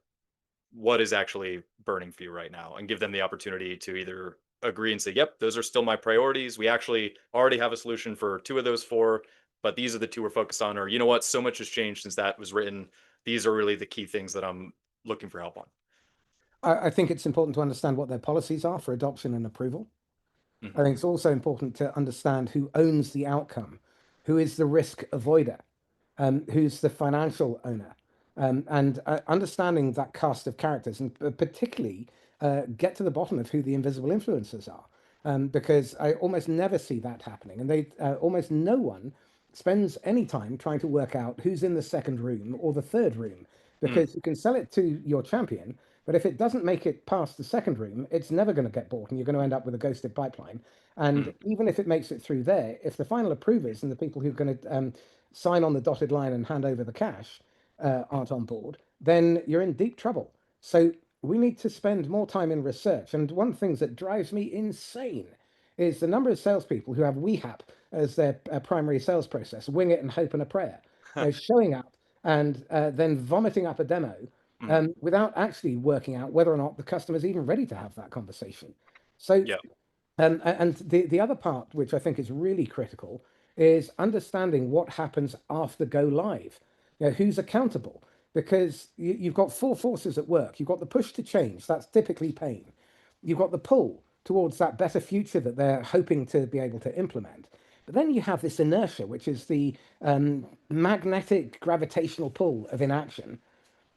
what is actually burning for you right now, and give them the opportunity to either agree and say, yep, those are still my priorities. We actually already have a solution for 2 of those 4, but these are the 2 we're focused on. Or, you know what, so much has changed since that was written. These are really the key things that I'm looking for help on. I think it's important to understand what their policies are for adoption and approval. I Hmm. think it's also important to understand who owns the outcome, who is the risk avoider, who's the financial owner, and understanding that cast of characters, and particularly get to the bottom of who the invisible influencers are, because I almost never see that happening, and they almost no one spends any time trying to work out who's in the second room or the third room, Mm. because you can sell it to your champion, But if it doesn't make it past the second room, it's never going to get bought, and you're going to end up with a ghosted pipeline. And Mm, even if it makes it through there, if the final approvers and the people who are going to sign on the dotted line and hand over the cash aren't on board, then you're in deep trouble. So we need to spend more time in research. And one of the things that drives me insane is the number of salespeople who have WeHap as their primary sales process, wing it and hope and a prayer, showing up and then vomiting up a demo mm, without actually working out whether or not the customer's even ready to have that conversation. So, yeah. and the other part, which I think is really critical, is understanding what happens after go live. Who's accountable? Because you've got four forces at work. You've got the push to change. That's typically pain. You've got the pull towards that better future that they're hoping to be able to implement. But then you have this inertia, which is the magnetic gravitational pull of inaction.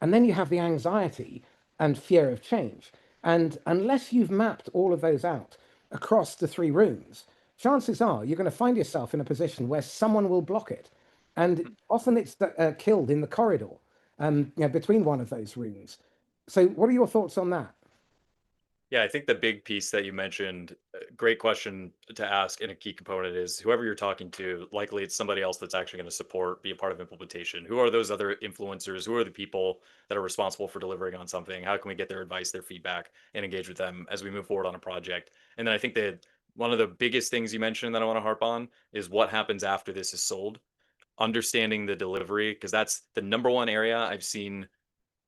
And then you have the anxiety and fear of change. And unless you've mapped all of those out across the three rooms, chances are you're going to find yourself in a position where someone will block it. And often it's killed in the corridor between one of those rooms. So, what are your thoughts on that? Yeah, I think the big piece that you mentioned, great question to ask, and a key component is whoever you're talking to, likely it's somebody else that's actually going to support, be a part of implementation. Who are those other influencers? Who are the people that are responsible for delivering on something? How can we get their advice, their feedback, and engage with them as we move forward on a project? And then I think that one of the biggest things you mentioned that I want to harp on is what happens after this is sold. Understanding the delivery, because that's the number one area I've seen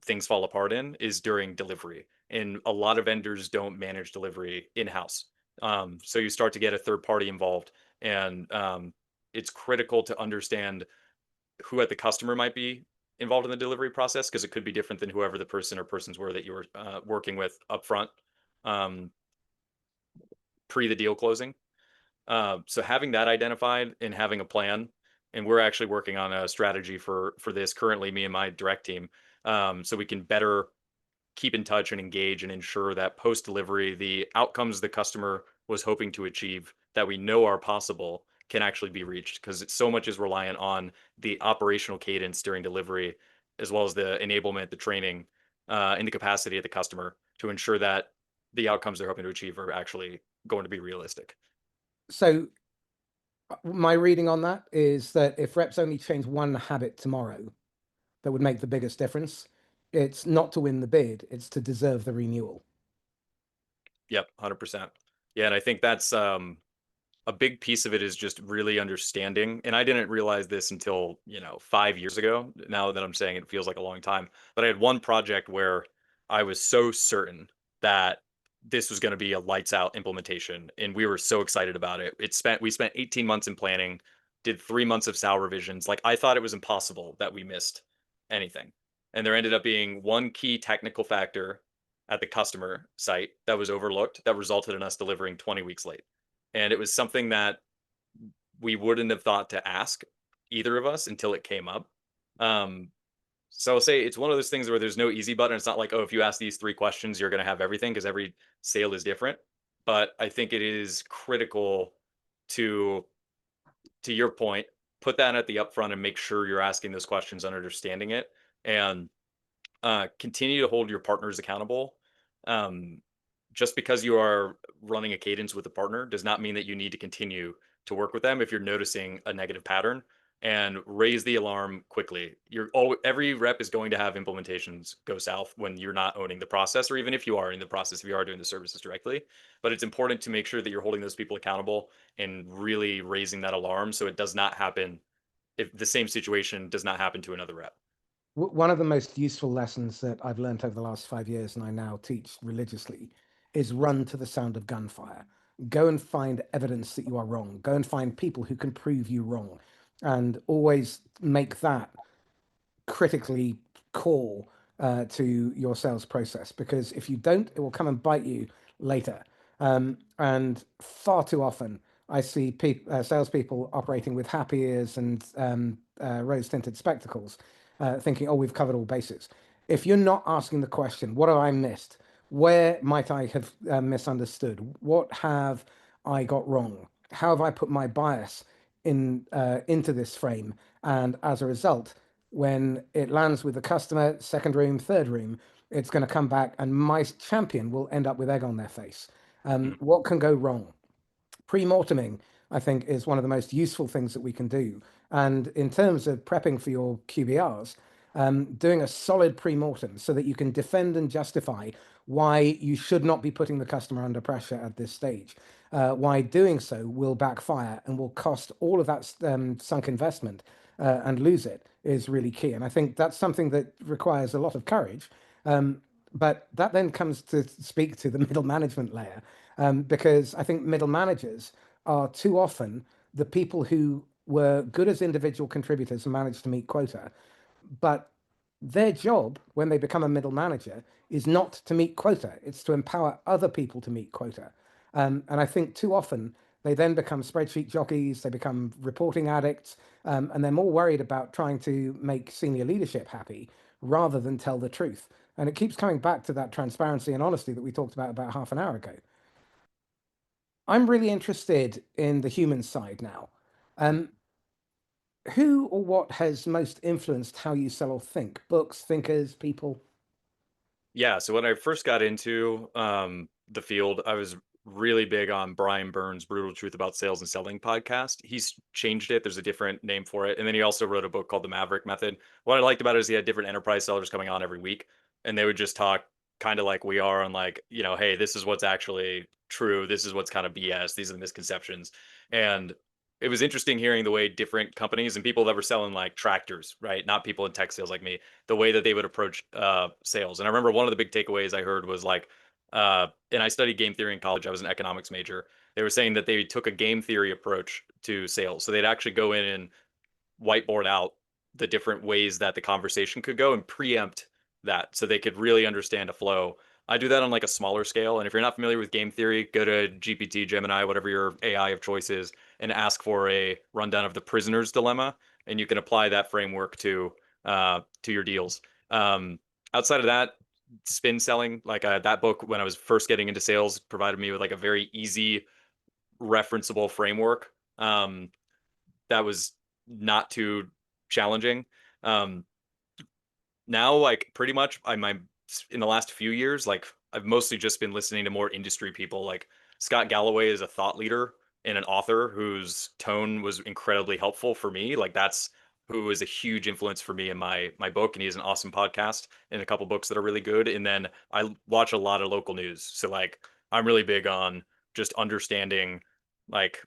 things fall apart in is during delivery. And a lot of vendors don't manage delivery in house. So you start to get a third party involved, and it's critical to understand who at the customer might be involved in the delivery process because it could be different than whoever the person or persons were that you were working with upfront um, pre the deal closing. So having that identified and having a plan, and we're actually working on a strategy for this currently, me and my direct team, so we can better keep in touch and engage and ensure that post delivery, the outcomes the customer was hoping to achieve that we know are possible can actually be reached because so much is reliant on the operational cadence during delivery, as well as the enablement, the training, and the capacity of the customer to ensure that the outcomes they're hoping to achieve are actually going to be realistic. So, my reading on that is that if reps only change one habit tomorrow, that would make the biggest difference. It's not to win the bid, it's to deserve the renewal. Yep, 100%. Yeah, and I think that's a big piece of it is just really understanding. And I didn't realize this until, 5 years ago. Now that I'm saying it feels like a long time. But I had one project where I was so certain that this was going to be a lights out implementation. And we were so excited about it. We spent 18 months in planning, did 3 months of SAL revisions. Like I thought it was impossible that we missed anything. And there ended up being one key technical factor at the customer site that was overlooked that resulted in us delivering 20 weeks late. And it was something that we wouldn't have thought to ask either of us until it came up. Um, so I'll say it's one of those things where there's no easy button. It's not like, oh, if you ask these three questions, you're going to have everything because every sale is different. But I think it is critical to to your point, put that at the upfront and make sure you're asking those questions and understanding it, and continue to hold your partners accountable. Um, just because you are running a cadence with a partner does not mean that you need to continue to work with them if you're noticing a negative pattern, and raise the alarm quickly. Every rep is going to have implementations go south when you're not owning the process, or even if you are in the process, if you are doing the services directly. But it's important to make sure that you're holding those people accountable and really raising that alarm so it does not happen, if the same situation does not happen to another rep. One of the most useful lessons that I've learned over the last 5 years, and I now teach religiously, is run to the sound of gunfire. Go and find evidence that you are wrong. Go and find people who can prove you wrong, and always make that critically core to your sales process. Because if you don't, it will come and bite you later. And far too often, I see salespeople operating with happy ears and rose-tinted spectacles, thinking, "Oh, we've covered all bases." If you're not asking the question, "What have I missed? Where might I have misunderstood? What have I got wrong? How have I put my bias into this frame?" And as a result, when it lands with the customer, second room, third room, it's going to come back and my champion will end up with egg on their face. Mhm. What can go wrong? Pre-morteming, I think, is one of the most useful things that we can do. And in terms of prepping for your QBRs, doing a solid pre-mortem so that you can defend and justify why you should not be putting the customer under pressure at this stage, why doing so will backfire and will cost all of that sunk investment and lose it is really key. And I think that's something that requires a lot of courage. But that then comes to speak to the middle management layer, because I think middle managers are too often the people who were good as individual contributors and managed to meet quota, but their job when they become a middle manager is not to meet quota, it's to empower other people to meet quota. And I think too often they then become spreadsheet jockeys, they become reporting addicts, and they're more worried about trying to make senior leadership happy rather than tell the truth. And it keeps coming back to that transparency and honesty that we talked about half an hour ago. I'm really interested in the human side now. Um, who or what has most influenced how you sell or think? Books, thinkers, people? Yeah, so when I first got into the field, I was really big on Brian Burns' Brutal Truth About Sales and Selling podcast. He's changed it. There's a different name for it. And then he also wrote a book called The Maverick Method. What I liked about it is he had different enterprise sellers coming on every week, and they would just talk kind of like we are on, like, hey, this is what's actually true. This is what's kind of BS. These are the misconceptions. And it was interesting hearing the way different companies and people that were selling like tractors, right? Not people in tech sales like me, the way that they would approach sales. And I remember one of the big takeaways I heard was like, and I studied game theory in college. I was an economics major. They were saying that they took a game theory approach to sales. So they'd actually go in and whiteboard out the different ways that the conversation could go and preempt that so they could really understand a flow. I do that on like a smaller scale. And if you're not familiar with game theory, go to GPT, Gemini, whatever your AI of choice is, and ask for a rundown of the prisoner's dilemma. And you can apply that framework to your deals. Um, Outside of that, spin selling, like that book when I was first getting into sales provided me with like a very easy referenceable framework. That was not too challenging. Um, Now, like pretty much, I'm in the last few years, like I've mostly just been listening to more industry people. Like Scott Galloway is a thought leader and an author whose tone was incredibly helpful for me. Like that's who was a huge influence for me in my book, and he has an awesome podcast and a couple books that are really good. And then I watch a lot of local news, so like I'm really big on just understanding like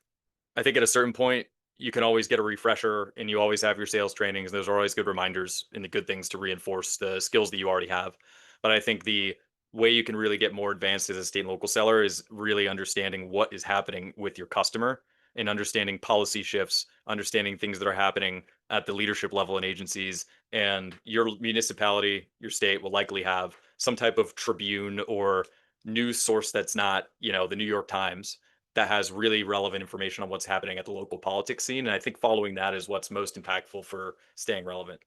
I think at a certain point, you can always get a refresher and you always have your sales trainings. Those are always good reminders and the good things to reinforce the skills that you already have. But I think the way you can really get more advanced as a state and local seller is really understanding what is happening with your customer and understanding policy shifts, understanding things that are happening at the leadership level in agencies. And your municipality, your state will likely have some type of tribune or news source that's not, the New York Times, that has really relevant information on what's happening at the local politics scene. And I think following that is what's most impactful for staying relevant.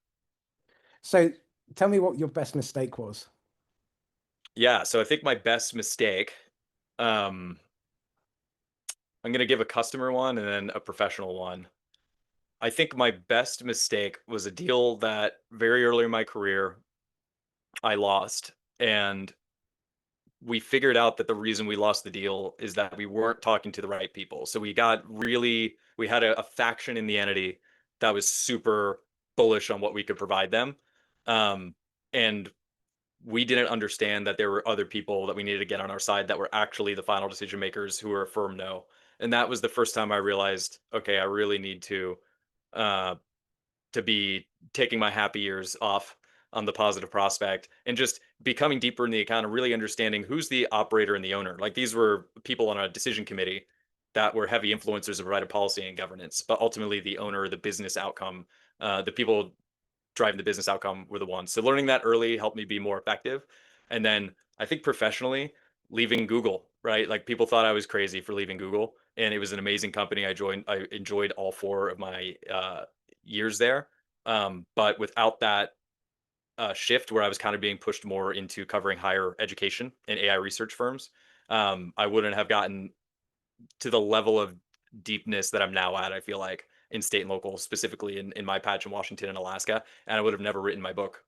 So tell me what your best mistake was. Yeah. So I think my best mistake, um, I'm going to give a customer one and then a professional one. I think my best mistake was a deal that very early in my career I lost. And we figured out that the reason we lost the deal is that we weren't talking to the right people. So we had a faction in the entity that was super bullish on what we could provide them. Um, and we didn't understand that there were other people that we needed to get on our side that were actually the final decision makers who were a firm no. And that was the first time I realized, okay, I really need uh, to be taking my happy years off on the positive prospect and just becoming deeper in the account and really understanding who's the operator and the owner. Like these were people on a decision committee that were heavy influencers of provided policy and governance, but ultimately the owner, the business outcome, the people driving the business outcome were the ones. So learning that early helped me be more effective. And then I think professionally, leaving Google, right? Like people thought I was crazy for leaving Google, and it was an amazing company. I enjoyed all 4 of my years there. But without that shift where I was kind of being pushed more into covering higher education and AI research firms, I wouldn't have gotten to the level of deepness that I'm now at, I feel like. in state and local, specifically in my patch in Washington and Alaska, and I would have never written my book,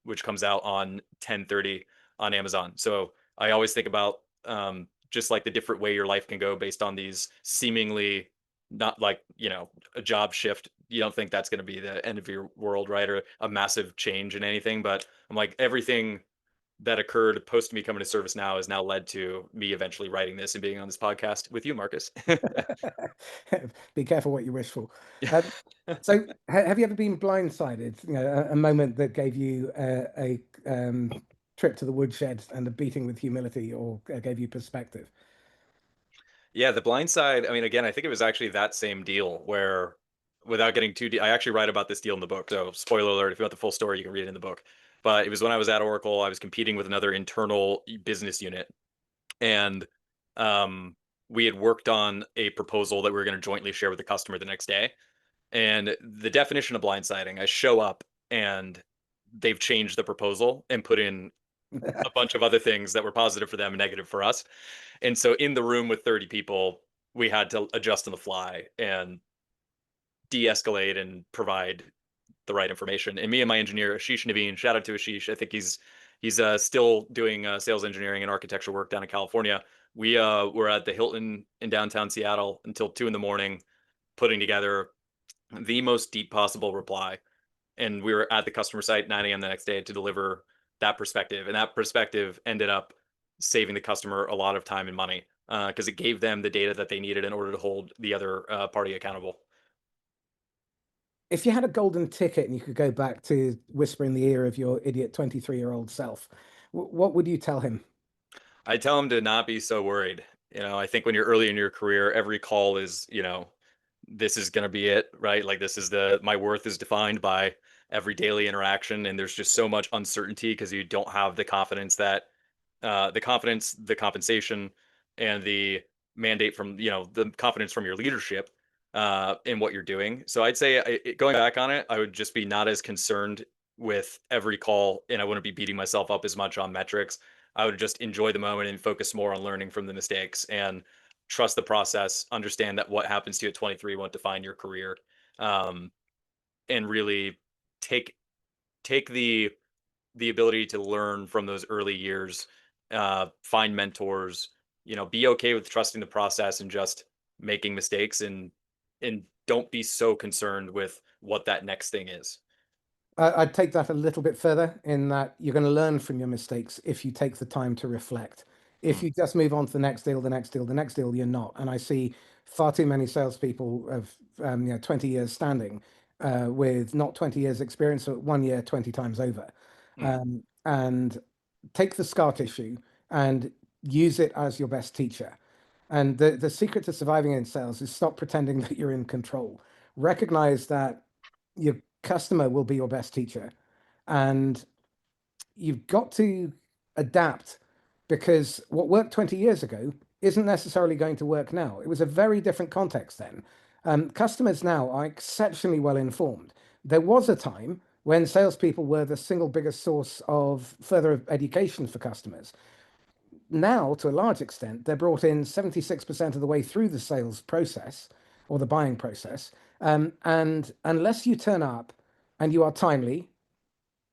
which comes out on 10/30 on Amazon. So I always think about just like the different way your life can go based on these seemingly not like, a job shift. You don't think that's going to be the end of your world, right? Or a massive change in anything. But I'm like, everything that occurred post me coming to ServiceNow has now led to me eventually writing this and being on this podcast with you, Marcus. Be careful what you wish for. Um, so, have you ever been blindsided? A moment that gave you a trip to the woodshed and a beating with humility, or gave you perspective? Yeah, the blind side, I mean, again, I think it was actually that same deal where without getting too deep, I actually write about this deal in the book. So, spoiler alert, if you want the full story, you can read it in the book. But it was when I was at Oracle, I was competing with another internal business unit. And um, we had worked on a proposal that we were going to jointly share with the customer the next day. And the definition of blindsiding, I show up and they've changed the proposal and put in a bunch of other things that were positive for them and negative for us. And so in the room with 30 people, we had to adjust on the fly and de-escalate and provide the right information. And me and my engineer, Ashish Naveen, shout out to Ashish. I think he's still doing sales engineering and architecture work down in California. We were at the Hilton in downtown Seattle until 2 a.m, putting together the most deep possible reply. And we were at the customer site 9 a.m. the next day to deliver that perspective. And that perspective ended up saving the customer a lot of time and money because it gave them the data that they needed in order to hold the other party accountable. If you had a golden ticket and you could go back to whisper in the ear of your idiot 23-year-old self, what would you tell him? I tell them to not be so worried. I think when you're early in your career, every call is, this is going to be it, right? Like this is my worth is defined by every daily interaction. And there's just so much uncertainty because you don't have the confidence that the confidence, the compensation, and the mandate from the confidence from your leadership in what you're doing. So I'd say going back on it, I would just be not as concerned with every call, and I wouldn't be beating myself up as much on metrics. I would just enjoy the moment and focus more on learning from the mistakes and trust the process. Understand that what happens to you at 23 won't define your career, um, and really take the ability to learn from those early years, find mentors, be okay with trusting the process and just making mistakes and don't be so concerned with what that next thing is. I'd take that a little bit further in that you're going to learn from your mistakes if you take the time to reflect. If Mm, you just move on to the next deal, the next deal, the next deal, you're not. And I see far too many salespeople of 20 years standing with not 20 years experience, but 1 year, 20 times over. mm. And take the scar tissue and use it as your best teacher. And the secret to surviving in sales is stop pretending that you're in control. Recognize that your customer will be your best teacher. And you've got to adapt because what worked 20 years ago isn't necessarily going to work now. It was a very different context then. Customers now are exceptionally well informed. There was a time when salespeople were the single biggest source of further education for customers. Now, to a large extent, they're brought in 76% of the way through the sales process or the buying process. And unless you turn up and you are timely,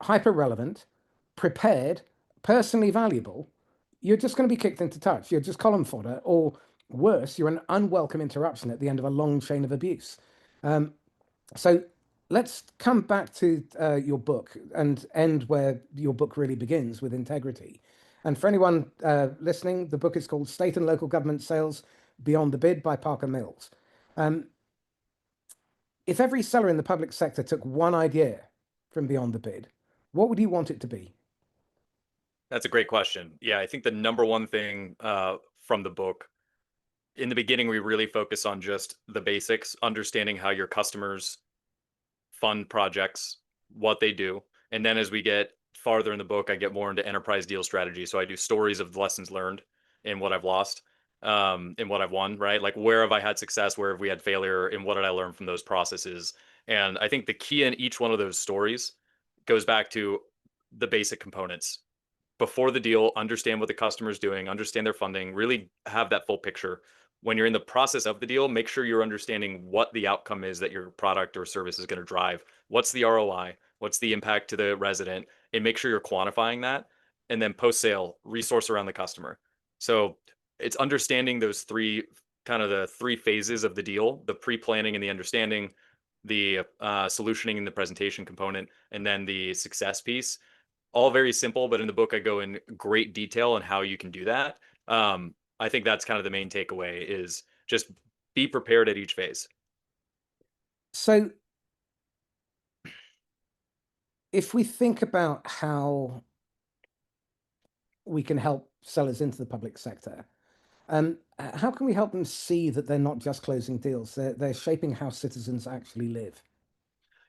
hyper relevant, prepared, personally valuable, you're just going to be kicked into touch. You're just column fodder, or worse, you're an unwelcome interruption at the end of a long chain of abuse. So let's come back to your book and end where your book really begins with integrity. And for anyone listening, the book is called State and Local Government Sales Beyond the Bid by Parker Mills. If every seller in the public sector took one idea from Beyond the Bid, what would you want it to be? That's a great question. Yeah, I think the number one thing from the book in the beginning, we really focus on just the basics, understanding how your customers fund projects, what they do. And then as we get farther in the book, I get more into enterprise deal strategy. So I do stories of the lessons learned and what I've lost, and what I've won, right? Like where have I had success, where have we had failure, and what did I learn from those processes? And I think the key in each one of those stories goes back to the basic components. Before the deal, understand what the customer is doing, understand their funding, really have that full picture. when you're in the process of the deal, make sure you're understanding what the outcome is that your product or service is going to drive. What's the ROI? What's the impact to the resident? And make sure you're quantifying that. And then post sale, resource around the customer. So it's understanding those three, kind of the three phases of the deal: the pre-planning and the understanding, the solutioning and the presentation component, and then the success piece. All very simple, but in the book I go in great detail on how you can do that. I think that's kind of the main takeaway, is just be prepared at each phase. So if we think about how we can help sellers into the public sector, how can we help them see that they're not just closing deals, they're shaping how citizens actually live?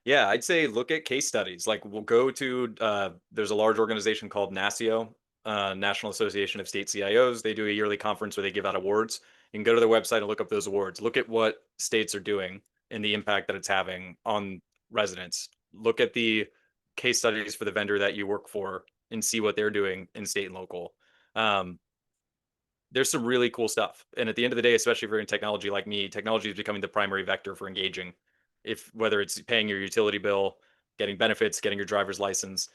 Yeah, I'd say look at case studies. Like, we'll go to there's a large organization called NASCIO, National Association of State CIOs. They do a yearly conference where they give out awards. You can go to their website and look up those awards. Look at what states are doing and the impact that it's having on residents. Look at the case studies for the vendor that you work for and see what they're doing in state and local. Um, there's some really cool stuff. And at the end of the day, especially if you're in technology like me, technology is becoming the primary vector for engaging. If whether it's paying your utility bill, getting benefits, getting your driver's license.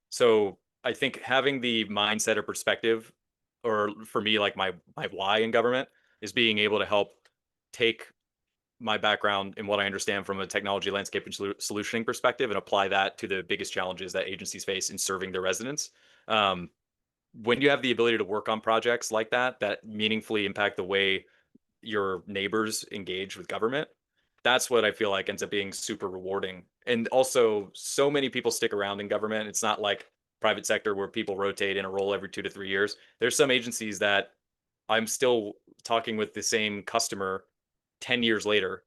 So I think having the mindset or perspective, or for me, like my why in government, is being able to help take my background and what I understand from a technology landscape and solutioning perspective and apply that to the biggest challenges that agencies face in serving their residents. Um, when you have the ability to work on projects like that meaningfully impact the way your neighbors engage with government, that's what I feel like ends up being super rewarding. And also, so many people stick around in government. It's not like private sector where people rotate in a role every 2 to 3 years. There's some agencies that I'm still talking with the same customer 10 years later,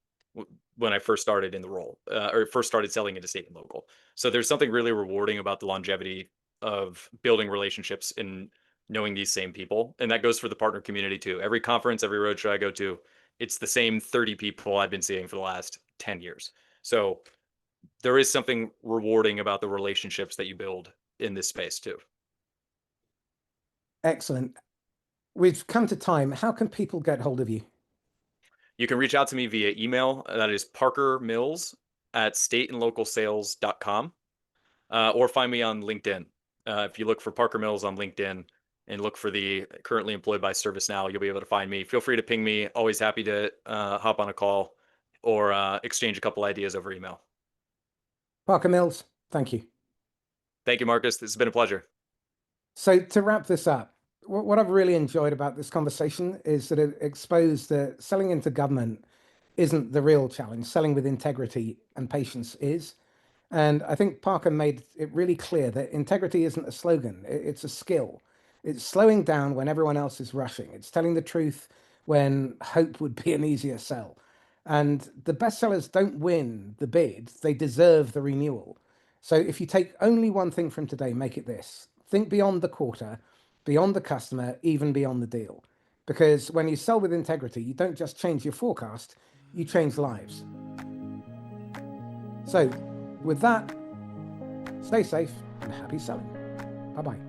when I first started in the role, or first started selling into state and local. So there's something really rewarding about the longevity of building relationships and knowing these same people. And that goes for the partner community too. Every conference, every roadshow I go to, it's the same 30 people I've been seeing for the last 10 years. So there is something rewarding about the relationships that you build in this space too. Excellent. We've come to time. How can people get hold of you? You can reach out to me via email. That is parkermills@stateandlocalsales.com, or find me on LinkedIn. If you look for Parker Mills on LinkedIn and look for the currently employed by ServiceNow, you'll be able to find me. Feel free to ping me. Always happy to hop on a call or exchange a couple ideas over email. Parker Mills, thank you. Thank you, Marcus. This has been a pleasure. So to wrap this up, what I've really enjoyed about this conversation is that it exposed that selling into government isn't the real challenge. Selling with integrity and patience is. And I think Parker made it really clear that integrity isn't a slogan, it's a skill. It's slowing down when everyone else is rushing. It's telling the truth when hope would be an easier sell. And the best sellers don't win the bid, they deserve the renewal. So if you take only one thing from today, make it this: think beyond the quarter, beyond the customer, even beyond the deal. Because when you sell with integrity, you don't just change your forecast, you change lives. So with that, stay safe and happy selling. Bye-bye.